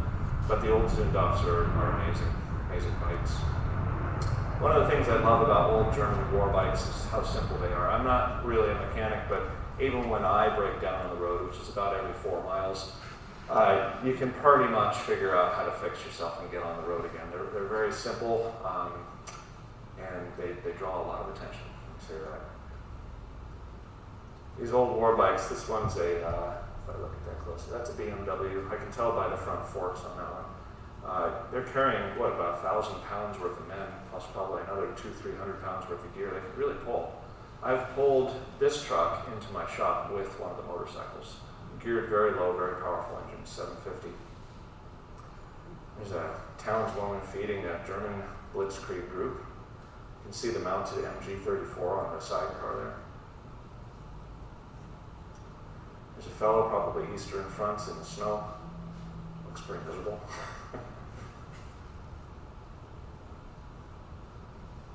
S2: But the old Zundaps are amazing, amazing bikes. One of the things I love about old German war bikes is how simple they are. I'm not really a mechanic, but even when I break down on the road, which is about every 4 miles, you can pretty much figure out how to fix yourself and get on the road again. They're very simple, and they draw a lot of attention. Say that. These old war bikes, this one's a, if I look at that closely, that's a BMW. I can tell by the front forks on that one. They're carrying, what, about 1,000 pounds worth of men, plus probably another 200-300 pounds worth of gear. They can really pull. I've pulled this truck into my shop with one of the motorcycles. Geared very low, very powerful engine, 750. There's a townswoman feeding a German Blitzkrieg group. You can see the mounted MG34 on the sidecar there. There's a fellow, probably Eastern fronts in the snow. Looks pretty miserable.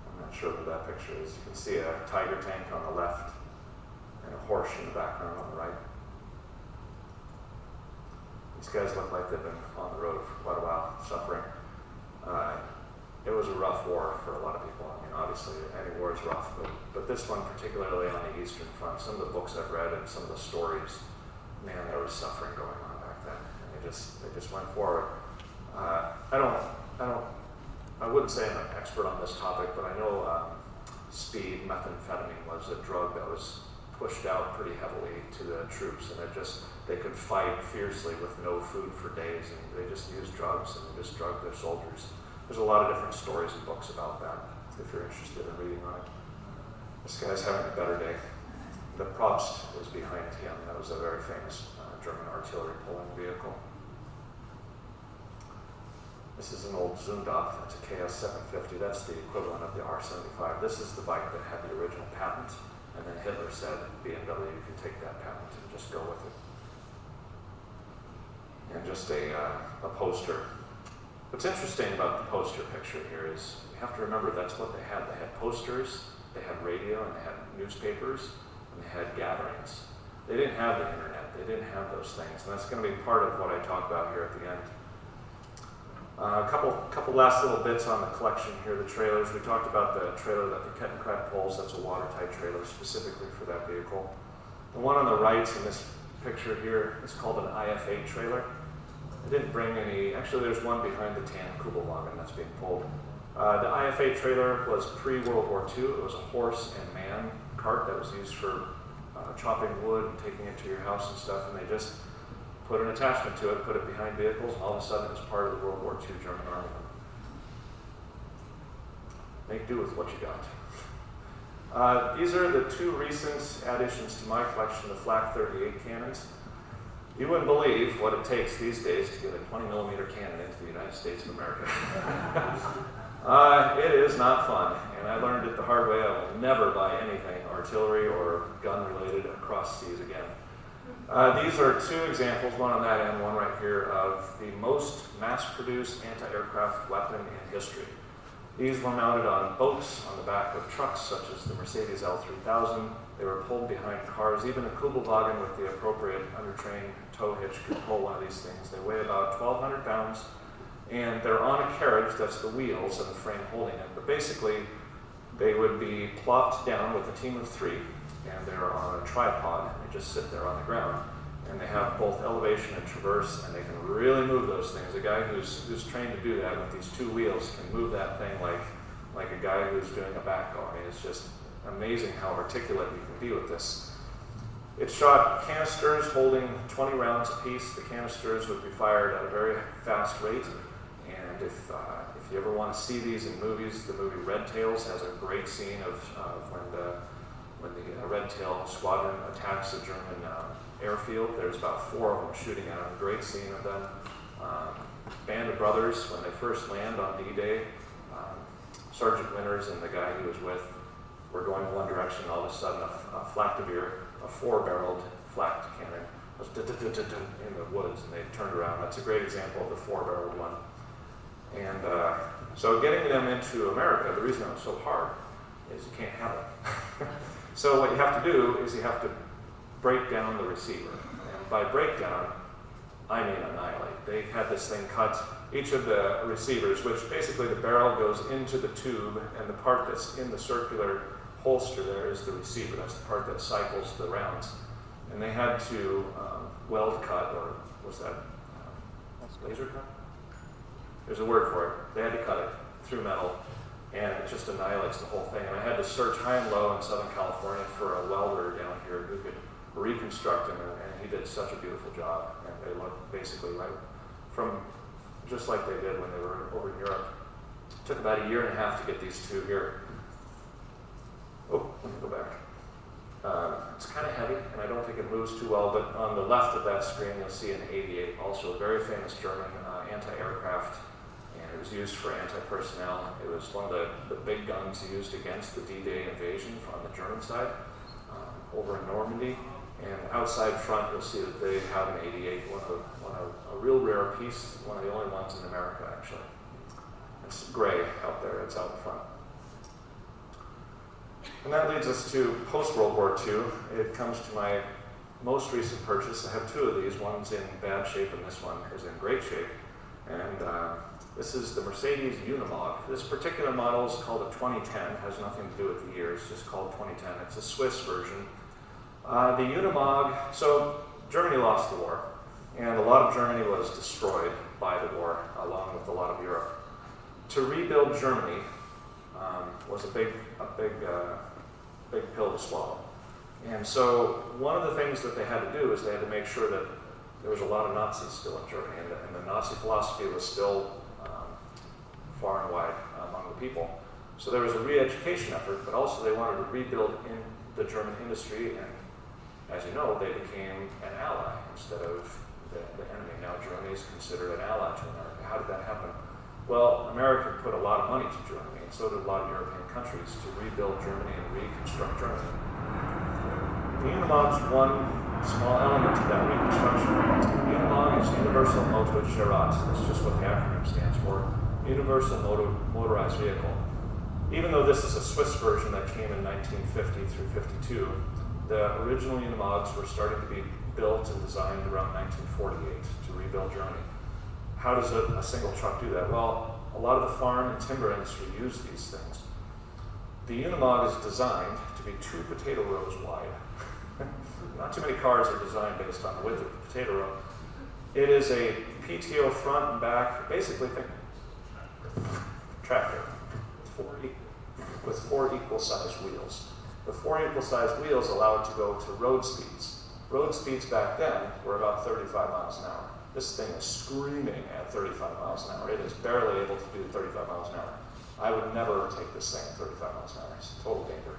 S2: I'm not sure what that picture is. You can see a Tiger tank on the left and a horse in the background on the right. These guys look like they've been on the road for quite a while, suffering. It was a rough war for a lot of people. I mean, obviously, any war is rough, but this one, particularly on the Eastern Front, some of the books I've read and some of the stories, man, there was suffering going on back then, and they just went forward. I wouldn't say I'm an expert on this topic, but I know speed, methamphetamine was a drug that was pushed out pretty heavily to the troops, and they could fight fiercely with no food for days, and they just used drugs and just drugged their soldiers. There's a lot of different stories and books about that, if you're interested in reading on it. This guy's having a better day. The Probst was behind him. That was a very famous German artillery pulling vehicle. This is an old Zundap. That's a KS 750. That's the equivalent of the R75. This is the bike that had the original patent. And then Hitler said, BMW, you can take that patent and just go with it. And just a poster. What's interesting about the poster picture here is you have to remember that's what they had. They had posters, they had radio, and they had newspapers, and they had gatherings. They didn't have the internet. They didn't have those things. And that's going to be part of what I talk about here at the end. A couple last little bits on the collection here, the trailers. We talked about the trailer that the Kettenkrad pulls. That's a watertight trailer specifically for that vehicle. The one on the right in this picture here is called an IF8 trailer. I didn't bring any, actually there's one behind the tan Kugelwagen that's being pulled. The IF8 trailer was pre-World War II. It was a horse and man cart that was used for chopping wood and taking it to your house and stuff, and they just put an attachment to it, put it behind vehicles, and all of a sudden it was part of the World War II German Army. Make do with what you got. These are the two recent additions to my collection, the Flak 38 cannons. You wouldn't believe what it takes these days to get a 20mm cannon into the United States of America. It is not fun, and I learned it the hard way. I will never buy anything artillery or gun-related across seas again. These are two examples, one on that end, one right here, of the most mass-produced anti-aircraft weapon in history. These were mounted on boats, on the back of trucks, such as the Mercedes L3000. They were pulled behind cars. Even a Kugelwagen with the appropriate undertrain tow hitch could pull one of these things. They weigh about 1,200 pounds, and they're on a carriage. That's the wheels and the frame holding it. But basically, they would be plopped down with a team of 3, and they're on a tripod. They just sit there on the ground. And they have both elevation and traverse, and they can really move those things. A guy who's trained to do that with these 2 wheels can move that thing like a guy who's doing a backhoe. I mean, it's just amazing how articulate you can be with this. It shot canisters holding 20 rounds apiece. The canisters would be fired at a very fast rate. And if you ever want to see these in movies, the movie Red Tails has a great scene of when the Red Tail squadron attacks a German airfield. There's about 4 of them shooting at them. Great scene of them. Band of Brothers, when they first land on D-Day, Sergeant Winters and the guy he was with were going one direction. All of a sudden, a Flak-de-Beer, a 4-barreled flak cannon, was in the woods, and they turned around. That's a great example of the 4-barreled one. And so getting them into America, the reason it was so hard is you can't have them. So what you have to do is you have to break down the receiver. And by breakdown, I mean annihilate. They had this thing cut, each of the receivers, which basically the barrel goes into the tube, and the part that's in the circular holster there is the receiver. That's the part that cycles the rounds. And they had to weld cut, or was that laser cut? There's a word for it. They had to cut it through metal, and it just annihilates the whole thing. And I had to search high and low in Southern California for a welder down here who could reconstruct them, and he did such a beautiful job. And they look basically right from just like they did when they were over in Europe. It took about 1.5 years to get these two here. Oh, let me go back. It's kind of heavy, and I don't think it moves too well, but on the left of that screen you'll see an 88, also a very famous German anti-aircraft, and it was used for anti-personnel. It was one of the big guns used against the D-Day invasion on the German side over in Normandy. And outside front you'll see that they have an 88, a real rare piece, one of the only ones in America actually. It's gray out there, it's out in front. And that leads us to post-World War II. It comes to my most recent purchase. I have two of these. One's in bad shape and this one is in great shape. And this is the Mercedes Unimog. This particular model is called a 2010. It has nothing to do with the year. It's just called 2010. It's a Swiss version. The Unimog, so Germany lost the war, and a lot of Germany was destroyed by the war, along with a lot of Europe. To rebuild Germany was a big pill to swallow. And so one of the things that they had to do is they had to make sure that there was a lot of Nazis still in Germany, and the Nazi philosophy was still far and wide among the people. So there was a re-education effort, but also they wanted to rebuild in the German industry, and as you know, they became an ally instead of the enemy. Now Germany is considered an ally to America. How did that happen? Well, America put a lot of money to Germany, and so did a lot of European countries to rebuild Germany and reconstruct Germany. The Unimog's one small element to that reconstruction. Unimog is Universal Motorrad. That's just what the acronym stands for. Universal Motorized Vehicle. Even though this is a Swiss version that came in 1950 through 52, the original Unimogs were starting to be built and designed around 1948 to rebuild Germany. How does a single truck do that? Well, a lot of the farm and timber industry use these things. The Unimog is designed to be 2 potato rows wide. Not too many cars are designed based on the width of the potato row. It is a PTO front and back, basically think tractor with 4 equal-sized wheels. The 4 equal-sized wheels allow it to go to road speeds. Road speeds back then were about 35 miles an hour. This thing is screaming at 35 miles an hour. It is barely able to do 35 miles an hour. I would never take this thing at 35 miles an hour. It's a total danger.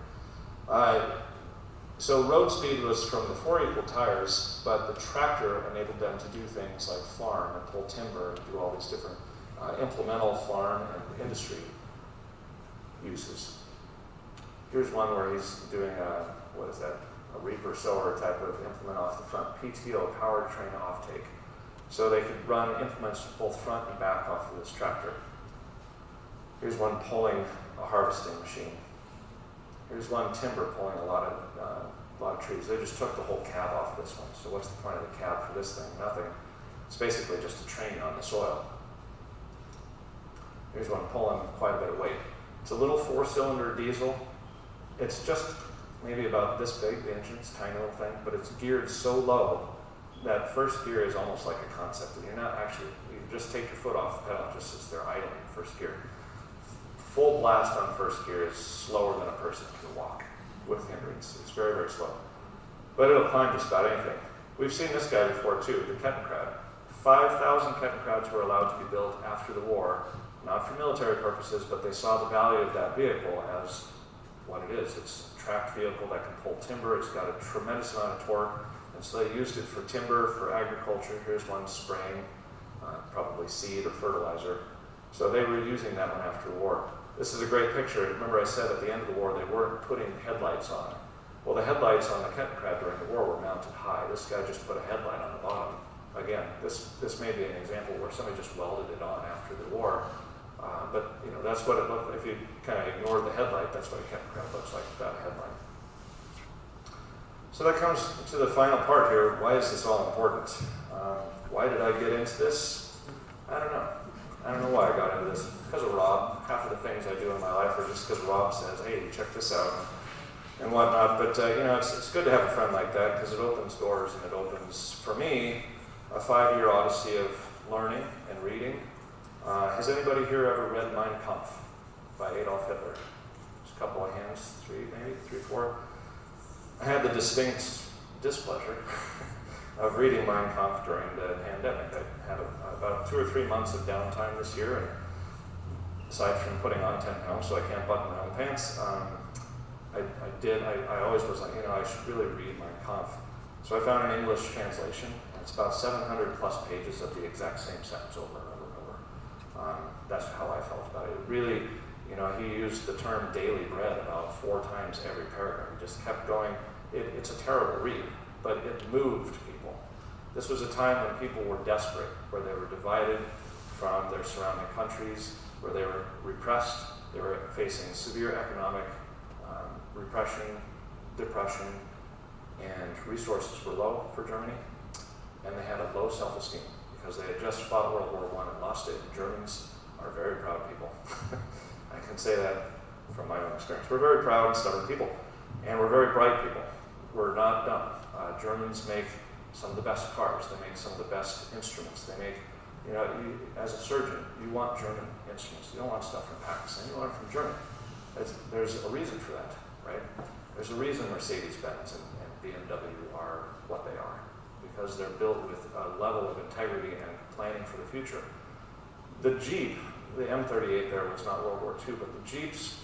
S2: So road speed was from the 4 equal tires, but the tractor enabled them to do things like farm and pull timber and do all these different implemental farm and industry uses. Here's one where he's doing a reaper sower type of implement off the front, PTO, powertrain offtake. So they could run implements both front and back off of this tractor. Here's one pulling a harvesting machine. Here's one timber pulling a lot of trees. They just took the whole cab off this one. So what's the point of the cab for this thing? Nothing. It's basically just a train on the soil. Here's one pulling quite a bit of weight. It's a little 4-cylinder diesel. It's just maybe about this big, the engine's a tiny little thing, but it's geared so low that first gear is almost like a concept. And you're not actually, you just take your foot off the pedal just as they're idling in first gear. Full blast on first gear is slower than a person can walk with hindrance. It's very, very slow. But it'll climb just about anything. We've seen this guy before too, the Kettenkrad. 5,000 Kettenkrads were allowed to be built after the war, not for military purposes, but they saw the value of that vehicle as what it is. It's a tracked vehicle that can pull timber. It's got a tremendous amount of torque. And so they used it for timber, for agriculture. Here's one spraying probably seed or fertilizer. So they were using that one after the war. This is a great picture. Remember I said at the end of the war they weren't putting headlights on. Well, the headlights on the Kettenkrad during the war were mounted high. This guy just put a headlight on the bottom. Again, this may be an example where somebody just welded it on after the war. But you know, that's what it looked like. If you kind of ignore the headlight, that's what a Kettenkrad looks like without a headlight.
S3: So that comes to the final part here. Why is this all important? Why did I get into this? I don't know. I don't know why I got into this. Because of Rob. Half of the things I do in my life are just because Rob says, hey, check this out, and whatnot. But it's good to have a friend like that because it opens doors, and it opens, for me, a 5-year odyssey of learning and reading. Has anybody here ever read Mein Kampf by Adolf Hitler? Just a couple of hands, 3, 4. I had the distinct displeasure of reading Mein Kampf during the pandemic. I had about 2 or 3 months of downtime this year, and aside from putting on 10 pounds so I can't button my own pants, I always was like, I should really read Mein Kampf. So I found an English translation, and it's about 700 plus pages of the exact same sentence over and over and over. That's how I felt about it. It really, he used the term daily bread about 4 times every paragraph. He just kept going. It's a terrible read, but it moved people. This was a time when people were desperate, where they were divided from their surrounding countries, where they were repressed, they were facing severe economic repression, depression, and resources were low for Germany, and they had a low self-esteem because they had just fought World War I and lost it. Germans are very proud people. I can say that from my own experience. We're very proud, stubborn people, and we're very bright people. We're not dumb. Germans make some of the best cars. They make some of the best instruments. They make, as a surgeon, you want German instruments. You don't want stuff from Pakistan. You want it from Germany. There's a reason for that, right? There's a reason Mercedes-Benz and BMW are what they are, because they're built with a level of integrity and planning for the future. The Jeep, the M38 there was not World War II, but the Jeep's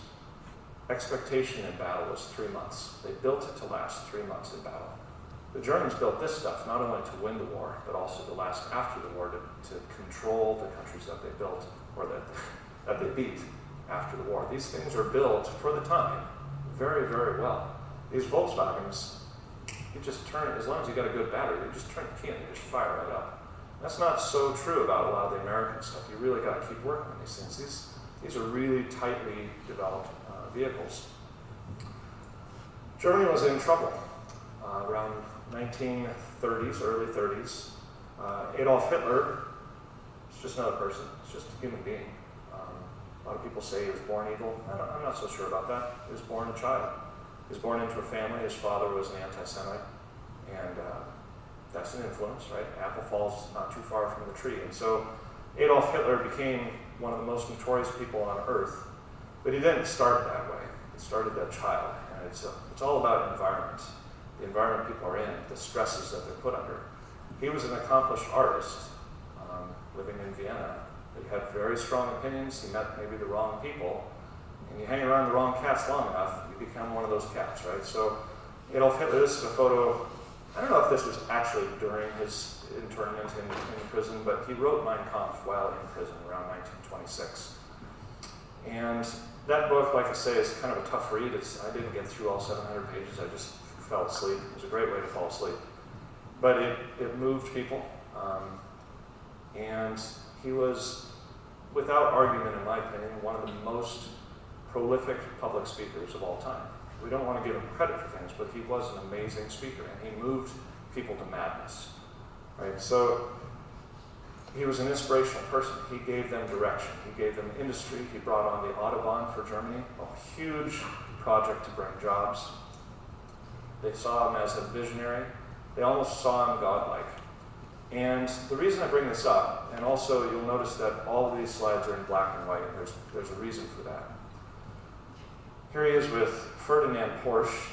S3: expectation in battle was 3 months. They built it to last 3 months in battle. The Germans built this stuff not only to win the war, but also to last after the war, to control the countries that they built, or that they beat after the war. These things are built for the time very, very well. These Volkswagens, you just turn, as long as you got a good battery, you just turn the key and you just fire right up. That's not so true about a lot of the American stuff. You really got to keep working on these things. These are really tightly developed vehicles. Germany was in trouble around 1930s, early 30s. Adolf Hitler is just another person. It's just a human being. A lot of people say he was born evil. I'm not so sure about that. He was born a child. He was born into a family. His father was an anti-Semite, and that's an influence, right? Apple falls not too far from the tree. And so Adolf Hitler became one of the most notorious people on earth, but he didn't start that way. He started that child, and it's all about environment. The environment people are in, the stresses that they're put under. He was an accomplished artist living in Vienna. He had very strong opinions. He met maybe the wrong people, and you hang around the wrong cats long enough, you become one of those cats, right? So Adolf Hitler, this is a photo. I don't know if this was actually during his internment in prison, but he wrote Mein Kampf while in prison around 1926. And that book, like I say, is kind of a tough read. I didn't get through all 700 pages. I just fell asleep. It was a great way to fall asleep. But it moved people. And he was, without argument in my opinion, one of the most prolific public speakers of all time. We don't want to give him credit for things, but he was an amazing speaker, and he moved people to madness, right? So he was an inspirational person. He gave them direction. He gave them industry. He brought on the Autobahn for Germany, a huge project to bring jobs. They saw him as a visionary. They almost saw him godlike. And the reason I bring this up, and also you'll notice that all of these slides are in black and white, and there's a reason for that. Here he is with Ferdinand Porsche,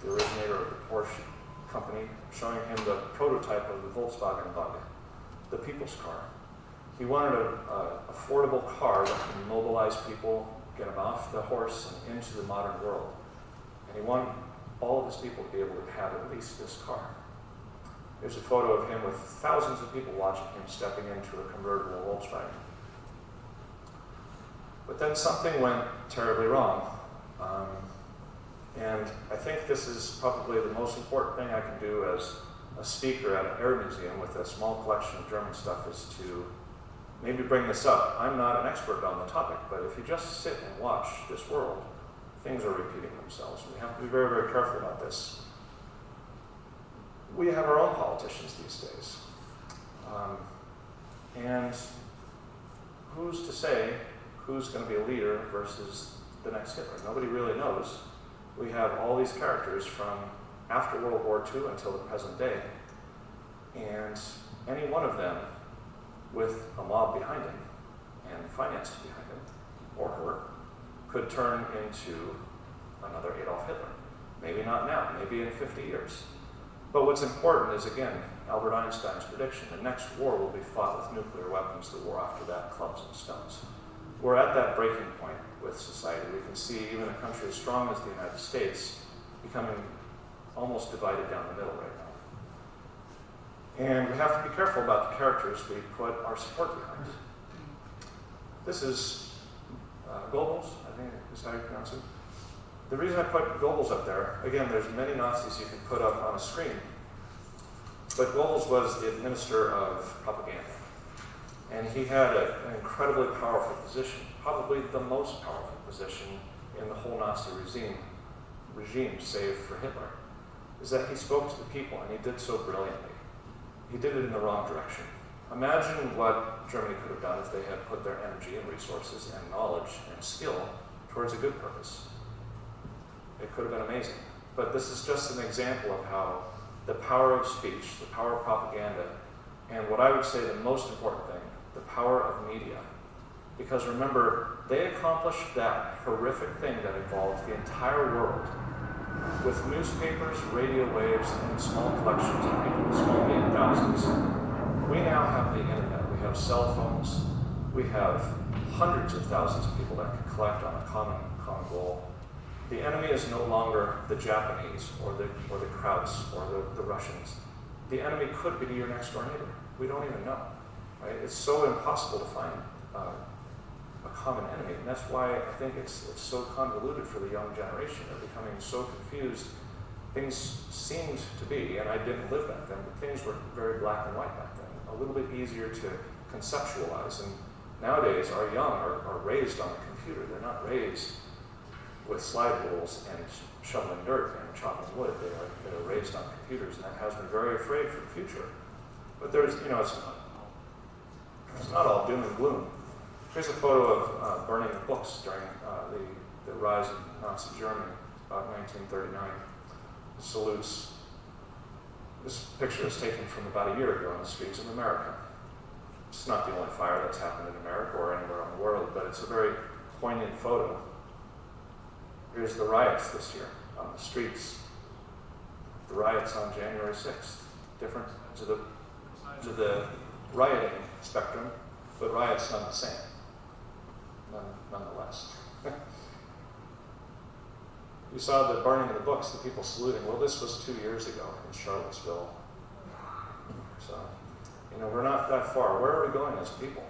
S3: the originator of the Porsche company, showing him the prototype of the Volkswagen Bug, the people's car. He wanted an affordable car that can mobilize people, get them off the horse and into the modern world. And he wanted all of his people to be able to have at least this car. Here's a photo of him with thousands of people watching him stepping into a convertible Volkswagen. But then something went terribly wrong. And I think this is probably the most important thing I can do as a speaker at an air museum with a small collection of German stuff is to maybe bring this up. I'm not an expert on the topic, but if you just sit and watch this world, things are repeating themselves. And we have to be very, very careful about this. we have our own politicians these days. And who's to say who's going to be a leader versus the next Hitler? Nobody really knows. We have all these characters from after World War II until the present day, and any one of them with a mob behind him and finances behind him, or her, could turn into another Adolf Hitler. Maybe not now, maybe in 50 years. But what's important is, again, Albert Einstein's prediction, the next war will be fought with nuclear weapons, the war after that, clubs and stones. We're at that breaking point with society. We can see even a country as strong as the United States becoming almost divided down the middle right now. And we have to be careful about the characters we put our support behind. This is Goebbels, I think is how you pronounce it. The reason I put Goebbels up there, again, there's many Nazis you can put up on a screen, but Goebbels was the administrator of propaganda. And he had an incredibly powerful position, probably the most powerful position in the whole Nazi regime, save for Hitler, is that he spoke to the people, and he did so brilliantly. He did it in the wrong direction. Imagine what Germany could have done if they had put their energy and resources and knowledge and skill towards a good purpose. It could have been amazing. But this is just an example of how the power of speech, the power of propaganda, and what I would say the most important thing, the power of media. Because remember, they accomplished that horrific thing that involved the entire world with newspapers, radio waves, and small collections of people, small being thousands. We now have the internet, we have cell phones, we have hundreds of thousands of people that can collect on a common goal. The enemy is no longer the Japanese or the Krauts or the Russians. The enemy could be your next door neighbor. We don't even know. Right? It's so impossible to find a common enemy, and that's why I think it's so convoluted for the young generation. They're becoming so confused. Things seemed to be, and I didn't live back then, but things were very black and white back then, a little bit easier to conceptualize. And nowadays, our young are raised on the computer. They're not raised with slide rules and shoveling dirt and chopping wood. They are raised on computers, and that has me very afraid for the future. But there's, it's not all doom and gloom. Here's a photo of burning of books during the rise of Nazi Germany, about 1939. Salutes. This picture is taken from about a year ago on the streets of America. It's not the only fire that's happened in America or anywhere in the world, but it's a very poignant photo. Here's the riots this year on the streets. The riots on January 6th. Different to the rioting spectrum, but riots none the same, nonetheless. You saw the burning of the books, the people saluting. Well, this was 2 years ago in Charlottesville. So, we're not that far. Where are we going as people?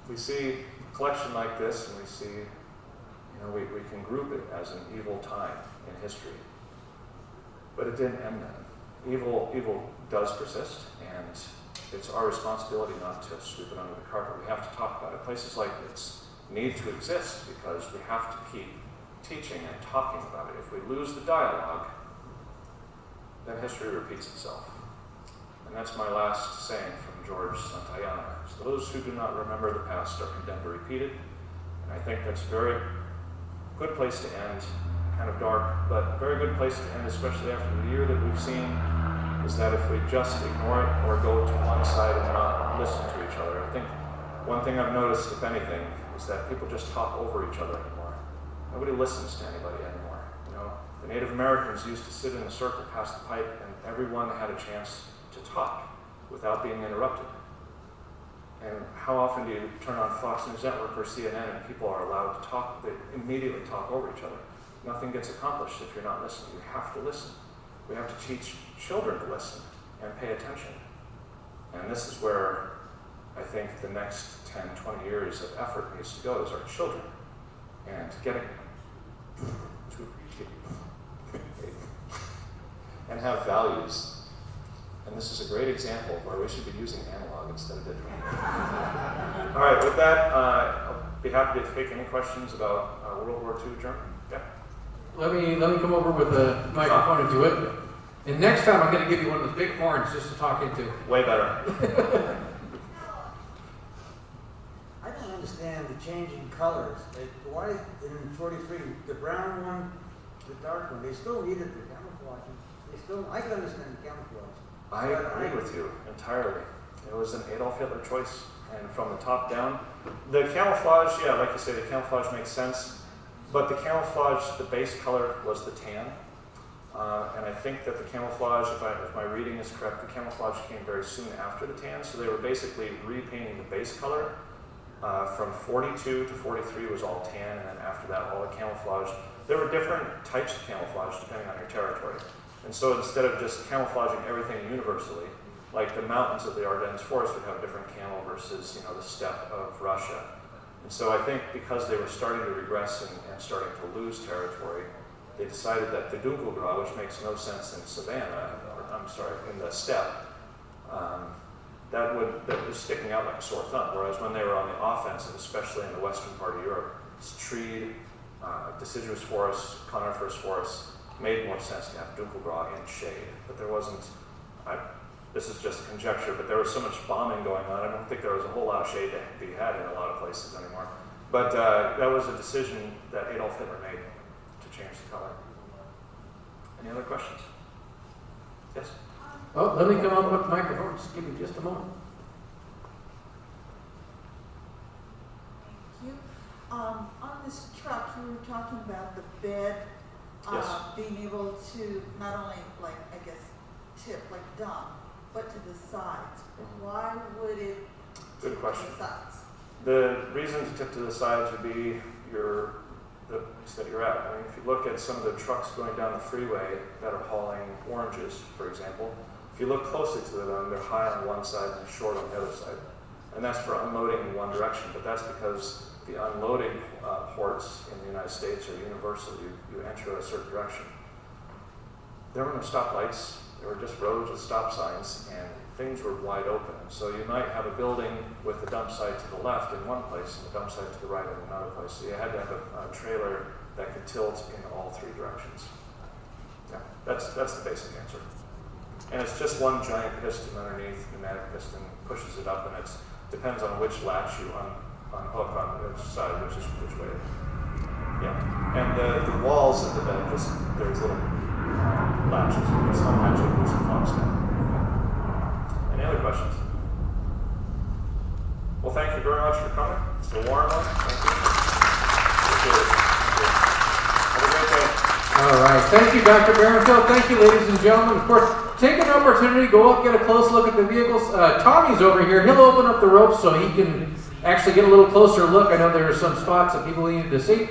S3: We see a collection like this, and we see, we can group it as an evil time in history. But it didn't end then. Evil does persist, and it's our responsibility not to sweep it under the carpet. We have to talk about it. Places like this need to exist because we have to keep teaching and talking about it. If we lose the dialogue, then history repeats itself. And that's my last saying from George Santayana. So those who do not remember the past are condemned to repeat it. And I think that's a very good place to end. Kind of dark, but a very good place to end, especially after the year that we've seen, is that if we just ignore it or go to one side and not listen to each other. I think one thing I've noticed, if anything, is that people just talk over each other anymore. Nobody listens to anybody anymore. The Native Americans used to sit in a circle past the pipe, and everyone had a chance to talk without being interrupted. And how often do you turn on Fox News Network or CNN and people are allowed to talk? They immediately talk over each other. Nothing gets accomplished if you're not listening. You have to listen. We have to teach children to listen and pay attention. And this is where I think the next 10, 20 years of effort needs to go, is our children. And getting them to and have values. And this is a great example of where we should be using analog instead of digital. All right, with that, I'll be happy to take any questions about World War II Germany. Yeah.
S1: Let me come over with a microphone and do it. And next time I'm going to give you one of those big horns just to talk into.
S2: Way better.
S4: I don't understand the change in colors. Why in 43, the brown one, the dark one, they still needed the camouflaging. I can understand the camouflage.
S2: I agree with you entirely. It was an Adolf Hitler choice, and from the top down, the camouflage, yeah, like you say, the camouflage makes sense, but the camouflage, the base color was the tan, and I think that the camouflage, if my reading is correct, the camouflage came very soon after the tan, so they were basically repainting the base color. From 42 to 43 was all tan, and then after that, all the camouflage. There were different types of camouflage depending on your territory. And so instead of just camouflaging everything universally, like the mountains of the Ardennes forest would have different camo versus, you know, the steppe of Russia. And so I think because they were starting to regress and starting to lose territory, they decided that the Dunkelgrau, which makes no sense in savanna, in the steppe, that was sticking out like a sore thumb. Whereas when they were on the offensive, especially in the western part of Europe, treed, deciduous forests, coniferous forests, made more sense to have Dunkelgrau in shade. But there wasn't, this is just conjecture, but there was so much bombing going on, I don't think there was a whole lot of shade to be had in a lot of places anymore. But that was a decision that Adolf Hitler made to change the color. Any other questions? Yes?
S1: Oh, let me come up with the microphone. Just give me just a moment.
S5: Thank you. On this truck, you were talking about the bed
S2: Yes.
S5: being able to not only, like, I guess, tip, like dump, but to the sides. Why would it
S2: Good
S5: tip
S2: question.
S5: to the sides?
S2: The reason to tip to the sides would be the place that you're at. I mean, if you look at some of the trucks going down the freeway that are hauling oranges, for example, if you look closely to them, they're high on one side and short on the other side. And that's for unloading in one direction, but that's because the unloading ports in the United States are universal. You enter a certain direction. There were no stoplights. There were just roads with stop signs, and things were wide open. So you might have a building with the dump site to the left in one place and the dump site to the right in another place. So you had to have a trailer that could tilt in all three directions. Yeah, that's the basic answer. And it's just one giant piston underneath, pneumatic piston, pushes it up, and it depends on which latch you unhook on which side, which way. Yeah, and the walls of the bed, there's little latches. There's some latches, there's some pumps down. Any other questions? Well, thank you very much for coming. It's a warm one. Thank you. Appreciate it. Thank you. Have a great day.
S1: All right. Thank you, Dr. Barenfeld. Thank you, ladies and gentlemen. Of course, take an opportunity, go up, get a close look at the vehicles. Tommy's over here. He'll open up the ropes so he can actually get a little closer look. I know there are some spots that people needed to see.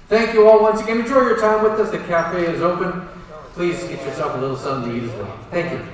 S1: Thank you all once again. Enjoy your time with us. The cafe is open. Please get yourself a little something to eat as well. Thank you.